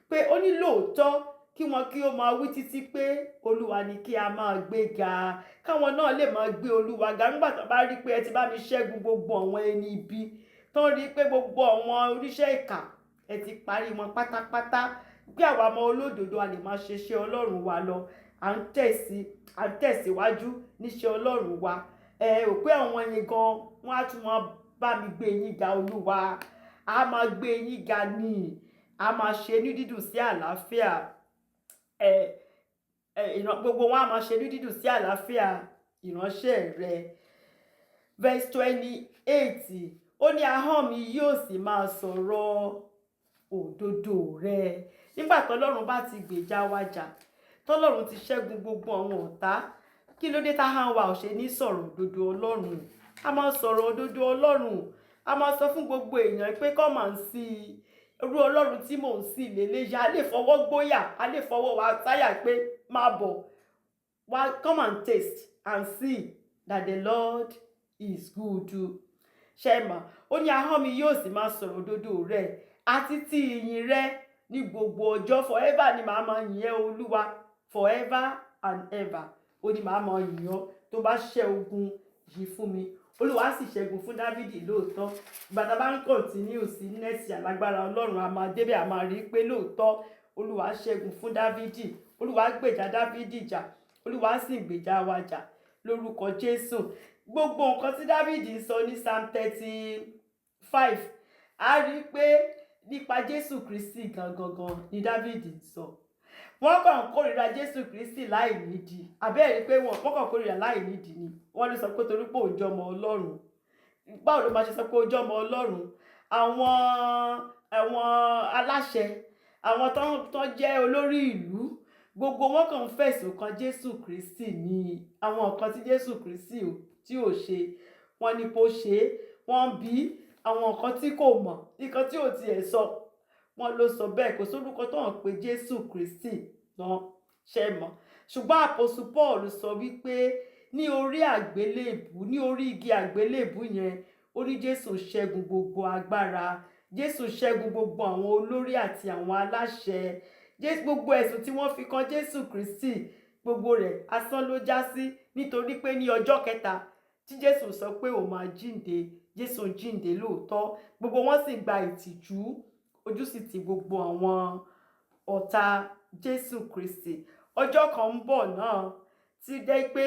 Pé ó ní lóòótọ́ kí wọn kí ó máa wí títí pé Olúwa ni kí a máa gbé ga, káwọn náà lè máa gbé Olúwa ga nígbà tó bá rí pé ẹ ti bá mi ṣẹ́gun gbogbo àwọn ẹni ibi, tó ń rí pé gbogbo àwọn oníṣẹ́ ìkà ẹ ti parí wọn pátápátá, pé àwa ọmọ olódodo a lè máa ṣe iṣẹ́ Ọlọ́run wa lọ, à ń tẹ̀síwájú níṣẹ́ Ọlọ́run wa. Ò pé àwọn yẹn gan wọ́n á tún máa bá mi gbé yín ga Olúwa, a máa gbé yín ga ni, a máa ṣe inú dídùn sí àlàáfíà. Gbogbo wọn a máa ṣe inú dídùn sí àlàáfíà ìránṣẹ́ rẹ. Verse 28 ó ní ahọ́n mi yóò sì máa sọ̀rọ̀ òdodo rẹ. Nígbà tọ́lọ́run bá ti gbèjà wa jà, tọ́lọ́run ti ṣẹ́gun gbogbo àwọn ọ̀tá, kí ló dé táhán wa ò ṣe ní sọ̀rọ̀ òdodo Ọlọ́run? A máa sọ̀rọ̀ òdodo Ọlọ́run, a máa sọ fún gbogbo èèyàn pé come and see, irú Ọlọ́run tí mò ń sìn lélẹ́yà, a lè fọwọ́ gbóyà, a lè fọwọ́ wa táyà pé máa bọ̀ wá, come and taste and see that the Lord is good. Ṣẹ́mà ó ní ahọ́n mi yóò sì máa sọ̀rọ̀ òdodo rẹ àti ti ìyìn rẹ ní gbogbo ọjọ́. Forever ni màá máa yìn ẹ́ Olúwa, forever and ever ó ní màá máa yìn ọ́. Tó bá ṣẹ́ ogun yìí fún mi, Olúwa sì ṣẹ́gun fún Dáfídì lóòótọ́. Ìgbà tá a bá ń continue sí nẹ́ẹ̀sì alágbára Ọlọ́run, a máa débẹ̀, a máa rí pé lóòótọ́ Olúwa ṣẹ́gun fún Dáfídì, Olúwa gbèjà Dáfídì jà, Olúwa sì gbèjà wa jà lórúkọ Jésù. Gbogbo nǹkan tí Dáfídì sọ ní Psalm 35 a rí pé nípa Jésù Kristi gangan ni Dáfídì sọ. Wọ́n kàn kórìíra Jésù Kristi láì nídìí, àbẹ́ẹ̀rí pé wọ́n kàn kórìíra láì nídìí ni. Wọ́n lè sọ pé torí pé òun jọmọ Ọlọ́run. Báwo ló máa ṣe sọ pé ó jọmọ Ọlọ́run? Àwọn aláṣẹ, àwọn tó jẹ́ olórí ìlú, gbogbo wọn kàn fẹ̀sùn kan Jésù Kristi ní àwọn nǹkan tí Jésù Kristi tí ò ṣe. Wọ́n ní kó ṣe, wọ́n bí àwọn nǹkan tí kò mọ̀, nǹkan tí ò tiẹ̀ sọ, wọ́n ló sọ bẹ́ẹ̀. Kò sórúkọ tó hàn pé Jésù Kristi náà ṣe mọ̀. Ṣùgbọ́n àpòsù Paul sọ wípé ní orí àgbélébù, ní orí igi àgbélébù yẹn, ó ní Jésù ṣẹ́gun gbogbo agbára, Jésù ṣẹ́gun gbogbo àwọn olórí àti àwọn aláṣẹ, gbogbo ẹ̀sùn tí wọ́n fi kan Jésù Kristi, gbogbo rẹ̀ asán ló já sí, nítorí pé ní ọjọ́ kẹta tí Jésù sọ pé ó máa jíǹde, Jésù jíǹde lóòótọ́, gbogbo wọn sì gba ìtìjú, ojú sì ti gbogbo àwọn ọ̀tá Jésù Kristi. Ọjọ́ kan ń bọ̀ náà tí jẹ́ pé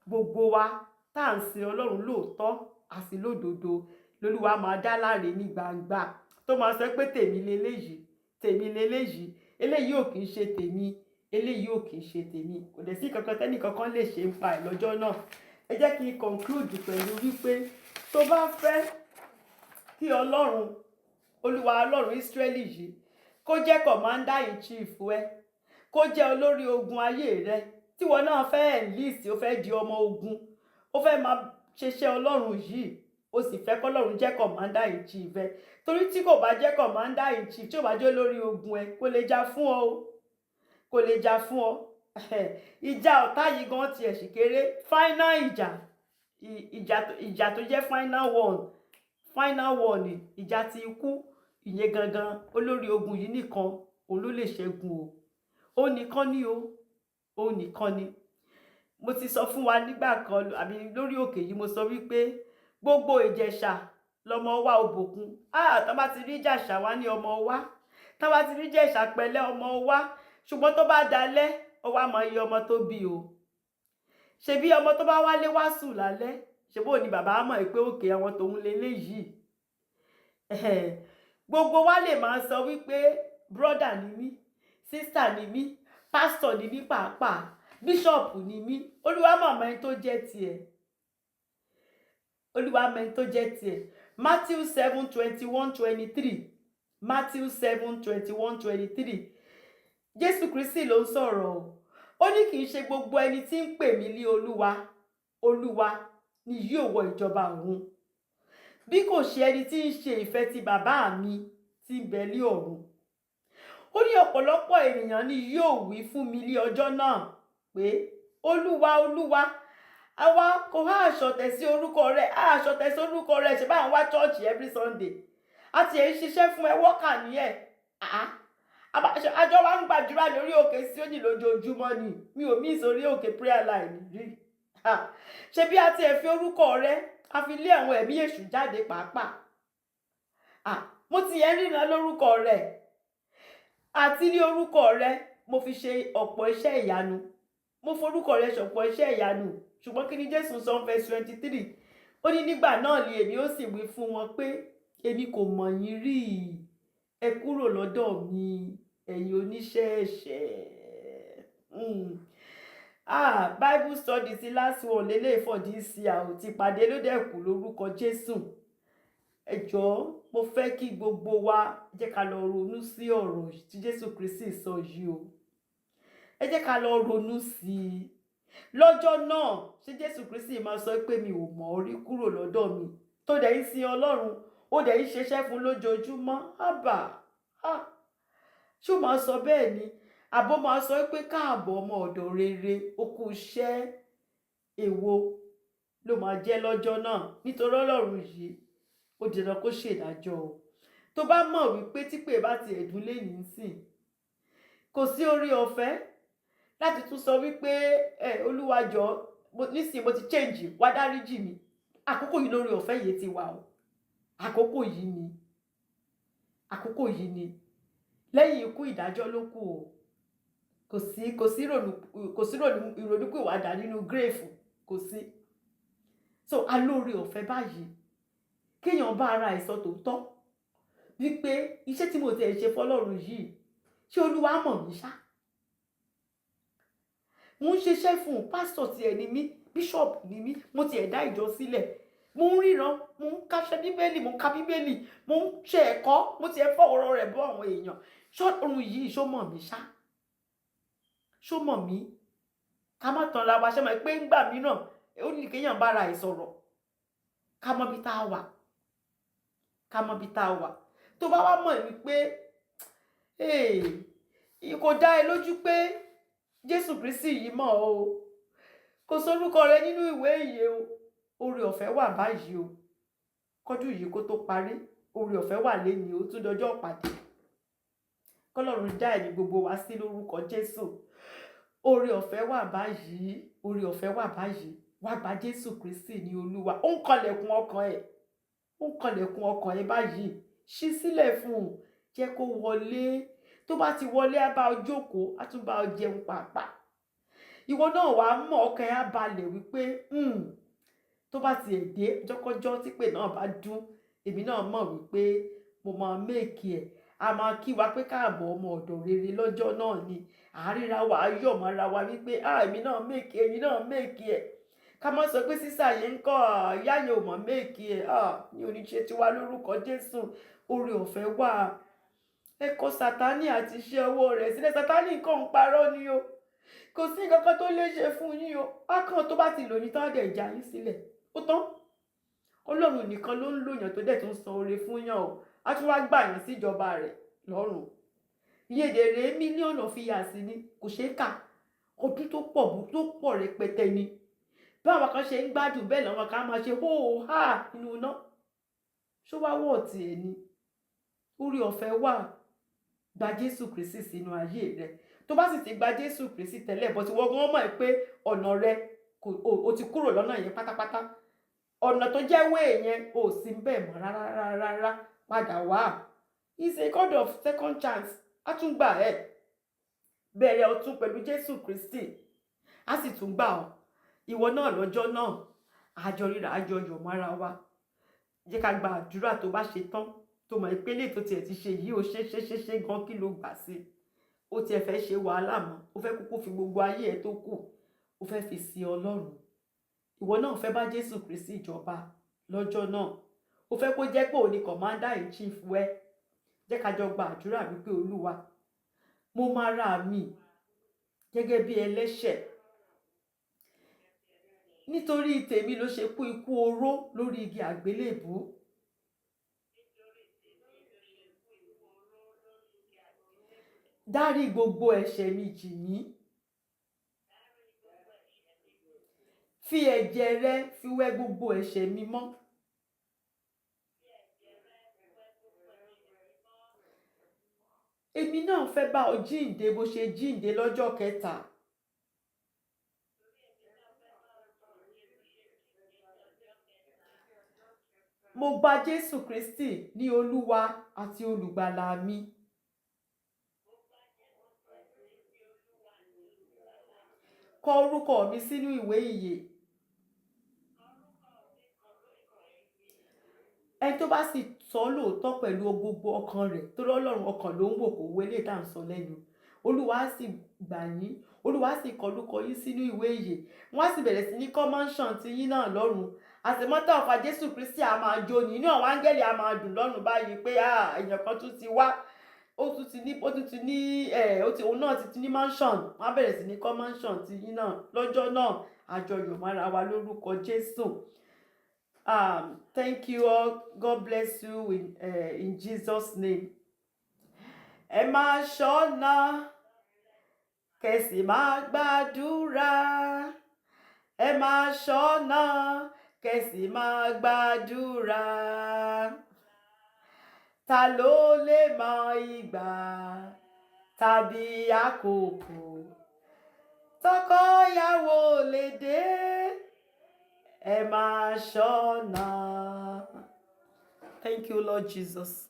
gbogbo wa tá à ń sin Ọlọ́run lóòótọ́ àti lódodo lolúwa máa dá láre ní gbangba, tó máa sọ pé tèmi leléyìí, tèmi leléyìí, eléyìí ò kì í ṣe tèmi, eléyìí ò kì í ṣe tèmi. Kò dẹ̀ sí kankan tẹ́nìkankan lè ṣe ń pa ẹ̀ lọ́jọ́ náà. Ẹ jẹ́ kí n conclude pẹ̀lú wípé tó bá fẹ́ kí Ọlọ́run, Olúwa Ọlọ́run Ísírẹ́lì yìí kó jẹ́ commander in chief ẹ, kó jẹ́ olórí ogun ayé rẹ, tí wọn náà fẹ́ enlist, ó fẹ́ di ọmọ ogun, ó fẹ́ máa ṣeṣẹ́ Ọlọ́run yìí, ó sì fẹ́ kọ́lọ́run jẹ́ commander in chief ẹ. Torí tí kò bá jẹ́ commander in chief, tí ò bá jẹ́ olórí ogun ẹ, kò lè jà fún ọ o, kò lè jà fún ọ. Ìjà ọ̀tá yìí gan tiẹ̀ sì kéré. Final ìjà tó jẹ́ final one, ìjà ti ikú, ìyẹn gangan olórí ogun yìí nìkan òun ló lè ṣẹ́gun o. Ó nìkan ni o, ó nìkan ni. Mo ti sọ fún wa nígbà kan àbí lórí òkè yìí, mo sọ wípé gbogbo Ìjẹ̀ṣà lọmọ wa òbòkun. Tá bá ti rí Ìjẹ̀ṣà wá ní ọmọ wa, tá bá ti rí Ìjẹ̀ṣà pẹ̀lẹ́ ọmọ wa, ṣùgbọ́n tó bá dalẹ̀ ó wá mọ iye ọmọ tó bí o. Ṣebí ọmọ tó bá wálé wá sùn lálẹ́, ṣebó ni bàbá mọ̀ pé òkè àwọn tòun leléyìí. Gbogbo wa lè máa sọ wípé brother ni mí, sister ni mí, pastor ni mí pàápàá, bishop ni mí. Olúwa mọ̀ ẹni tó jẹ́ tiẹ̀, Olúwa mọ̀ ẹni tó jẹ́ tiẹ̀. Matthew 7:21-23, Matthew 7:21-23. Jésù Kristi ló ń sọ̀rọ̀ o. Ó ní kì í ṣe gbogbo ẹni tí ń pè mí ní Olúwa, Olúwa ni yóò wọ ìjọba ọ̀run, bí kò ṣe ẹni tí ń ṣe ìfẹ́ ti bàbá mi tí ń bẹ ní ọ̀run. Ó ní ọ̀pọ̀lọpọ̀ ènìyàn ni yóò wí fún mi ní ọjọ́ náà pé Olúwa, Olúwa, àwa kò há àṣọtẹ̀ sí orúkọ rẹ̀, àṣọtẹ̀ sí orúkọ rẹ̀, ṣe bá ń wá church every Sunday, àti ẹ̀ ń ṣiṣẹ́ fún ẹ, wọ́kà ní ẹ̀. Àjọ wa ń gbàdúrà lórí òkè Síónì lójoojúmọ́ ni, mi ò mí ìsórí òkè prayer line rí. Ṣe bí a ti ẹ̀ fi orúkọ rẹ̀ a fi lé àwọn ẹ̀mí èṣù jáde pàápàá. Mo ti ẹ̀ ríran lórúkọ rẹ̀, àti ní orúkọ rẹ̀ mo fi ṣe ọ̀pọ̀ iṣẹ́ ìyanu, mo forúkọ rẹ̀ ṣọ̀pọ̀ iṣẹ́ ìyanu. Ṣùgbọ́n kí ni Jésù sọ verse 23? Ó ní nígbà náà ni èmi ó sì wí fún wọn pé èmi kò mọ̀ yín rí, ẹ kúrò lọ́dọ̀ mi, ẹ̀yin oníṣẹ́ ẹ̀ṣẹ̀. Bible study sí last one lélẹ̀ for this year ò ti pàdé ló dẹ̀kù lórúkọ Jésù. Ẹ jọ̀ọ́, mo fẹ́ kí gbogbo wa jẹ́ ká lọ ronú sí ọ̀rọ̀ tí Jésù Kristi sọ yìí o. Ẹ jẹ́ ká lọ ronú sí i. Lọ́jọ́ náà ṣé Jésù Kristi máa sọ pé mi ò mọ̀ ọ́ rí, kúrò lọ́dọ̀ mi, tó dẹ̀ ń sin Ọlọ́run, ó dẹ̀ ń ṣiṣẹ́ fún lójoojúmọ́? Ṣé ó máa sọ bẹ́ẹ̀ ni? Àbó máa sọ pé káàbọ̀ ọmọ ọ̀dọ̀ rere, ó kú iṣẹ́? Èwo ló máa jẹ́ lọ́jọ́ náà? Nítorí Ọlọ́run yìí ó dìran kó ṣèdájọ́ o. Tó bá mọ̀ wípé tí pé bá ti ẹ̀dùn lé ní sìn, kò sí orí ọ̀fẹ́ láti tún sọ wípé Olúwa jọ̀ọ́, nísìnyí mo ti change, wá dáríjì mi. Àkókò yìí lórí ọ̀fẹ́ yìí ti wà o. Àkókò yìí ni, àkókò yìí ni. Lẹ́yìn ikú ìdájọ́ ló kù o. Kò sí ìrònúpìwàdà nínú grave, kò sí. So a lórí ọ̀fẹ́ báyìí kéèyàn bá ara ẹ̀ sọ tòótọ́ wípé iṣẹ́ tí mo ti ẹ̀ ṣe fọ́lọ́run yìí, ṣé Olúwa mọ̀ mí ṣá? Mo ń ṣiṣẹ́ fún pásítọ̀ tí ẹ̀ ni mí, bíṣọ̀pù ni mí, mo ti ẹ̀ dá ìjọ sílẹ̀, mo ń ríran, mo ń káṣẹ́ bíbélì, mo ń ka bíbélì, mo ń ṣe ẹ̀kọ́, mo ti ẹ̀ fọwọ́rọ̀ rẹ̀ bọ́ àwọn èèyàn. Ṣọ́run yìí ṣó mọ̀ mí ṣá? Ṣó mọ̀ mí? Ká má tan ra wa, ṣe mọ̀ pé ńgbà mìíràn ó ní kéèyàn bára ẹ̀ sọ̀rọ̀, ká mọ̀ bí tá a wà, ká mọ̀ bí tá a wà. Tó bá wá mọ̀ wípé kò dá ẹ lójú pé Jésù Kristi yìí mọ̀ o, kò sórúkọ rẹ nínú ìwé ìyè o. Oore ọ̀fẹ́ wà báyìí o. Kọ́dún yìí kó tó parí, oore ọ̀fẹ́ wà lénìí o, tún dọjọ́ pàdé. Kọ́lọ́run dá ẹ̀mí gbogbo wa sí lórúkọ Jésù. Oore ọ̀fẹ́ wà báyìí, oore ọ̀fẹ́ wà báyìí. Wá gba Jésù Kristi ní Olúwa. Ó ń kanlẹ̀kùn ọkàn ẹ̀. Ó ń kanlẹ̀kùn ọkàn ẹ̀ báyìí. Ṣí sílẹ̀ fún un. Jẹ́ kó wọlé. Tó bá ti wọlé, á bá ọ jókòó, á tún bá ọ jẹun pàápàá. Ìwọ náà wàá mọ̀, ọkàn ẹ̀ á balẹ̀ wípé tó bá ti dé jọ́kọ́jọ́ tí pè náà bá dún, èmi náà mọ̀ wípé mo máa méèkì ẹ̀. A máa kí wa pé káàbọ̀ ọmọ ọ̀dọ̀ rere lọ́jọ́ náà ni. Àríra wa yọ̀ mọ́ra wa wípé èmi náà méèkì ẹ̀, èmi náà méèkì ẹ̀. Ká má sọ pé sísà yẹn ń kọ́ ìyá yẹn ò mọ̀ méèkì ẹ̀. Ní oníṣẹ́ tiwa lórúkọ Jésù. Oore ọ̀fẹ́ wà. Ẹ kọ̀ Sátánì àti iṣẹ́ ọwọ́ rẹ̀ sílẹ̀. Sátánì nǹkan ń parọ́ ni o. Kò sí nǹkan kan tó lè ṣe fún yín o. Bákan tó bá ti lò ní tán dẹ̀ já yín sílẹ̀. Ó tán. Ọlọ́run nìkan ló ń lòyàn tó dẹ̀ tún san oore fún yàn o. A tún wá gbà yàn síjọba rẹ̀ lọ́rùn. Ìyèdèrè mílíọ̀nù fìyàsí ni kò ṣeé kà. Ọdún tó pọ̀ rẹpẹtẹ ni. Bí àwọn kan ṣe ń gbádùn bẹ́ẹ̀ làwọn kan máa ṣe hóhá nínú iná. Ṣó wá wọ̀ tí ẹ ni? Oore ọ̀fẹ́ wà. Gba Jésù Kristi sínú ayé rẹ. Tó bá sì ti gba Jésù Kristi tẹ́lẹ̀, bó ti wọ́n gan mọ̀ pé ọ̀nà rẹ o ti kúrò lọ́nà yẹn pátápátá. Ọ̀nà tó jẹ́ wé yẹn ò sí bẹ́ẹ̀ mọ́ rárá. Padà wá. It's a God of second chance. A tún gbà ẹ́. Bẹ̀rẹ̀ ọ̀tún pẹ̀lú Jésù Kristi. A sì tún gbà ọ́. Ìwọ náà lọ́jọ́ náà. Àjọ ríra, àjọ yọ̀ mọ́ra wa. Jẹ́ ká gba àdúrà tó bá ṣe tán. Tó mọ̀ ìpele tó tiẹ̀ ti ṣe yìí ó ṣe gan kí ló gbà sí. Ó tiẹ̀ fẹ́ ṣe wàhálà mọ́. Ó fẹ́ kúkú fi gbogbo ayé ẹ̀ tó kù. Ó fẹ́ fi sin Ọlọ́run. Ìwọ náà fẹ́ bá Jésù Kristi jọba lọ́jọ́ náà. Ó fẹ́ kó jẹ́ pé òun ni commander in chief wẹ́. Jẹ́ ká jọ gba àdúrà wípé Olúwa, mo máa ra mi gẹ́gẹ́ bí ẹlẹ́ṣẹ̀. Nítorí tèmi ló ṣe kú ikú oró lórí igi àgbélébùú. Dárí gbogbo ẹ̀ṣẹ̀ mi jì mí. Fi ẹ̀jẹ̀ rẹ fi wẹ̀ gbogbo ẹ̀ṣẹ̀ mi mọ́. Èmi náà fẹ́ bá ọ jíǹde bó ṣe jíǹde lọ́jọ́ kẹta. Mo gba Jésù Kristi ní Olúwa àti olùgbàlà mi. Kọ orúkọ mi sínú ìwé ìyè. Ẹni tó bá sì sọ lóòótọ́ pẹ̀lú gbogbo ọkàn rẹ̀, torí Ọlọ́run ọkàn ló ń wò kó wọlé tá à ń sọ lẹ́nu. Olúwa á sì gbà yín. Olúwa á sì kọ orúkọ yín sínú ìwé ìyè. Wọ́n á sì bẹ̀rẹ̀ sí ní kọ́ mansion ti yín náà lọ́run. Àtẹ̀mọ́tà ọ̀fà Jésù Kristi á máa jó ní. Inú àwọn áńgẹ́lì á máa dùn lọ́run báyìí pé èèyàn kan tún ti wá. Òun náà ti ní mansion. Wọ́n á bẹ̀rẹ̀ sí ní kọ́ mansion ti yín náà. Lọ́jọ́ náà, àjọyọ̀ mọ́ra wa lórúkọ Jésù. Thank you all. God bless you in Jesus' name. Ẹ máa ṣọ́nà, kẹ̀sì máa gbàdúrà. Ẹ máa ṣọ́nà, kẹ̀sì máa gbàdúrà. Ta ló lè mọ ìgbà tàbí àkókò tọkọyàwó lè dé? Ẹ máa ṣọ́nà. Thank you, Lord Jesus.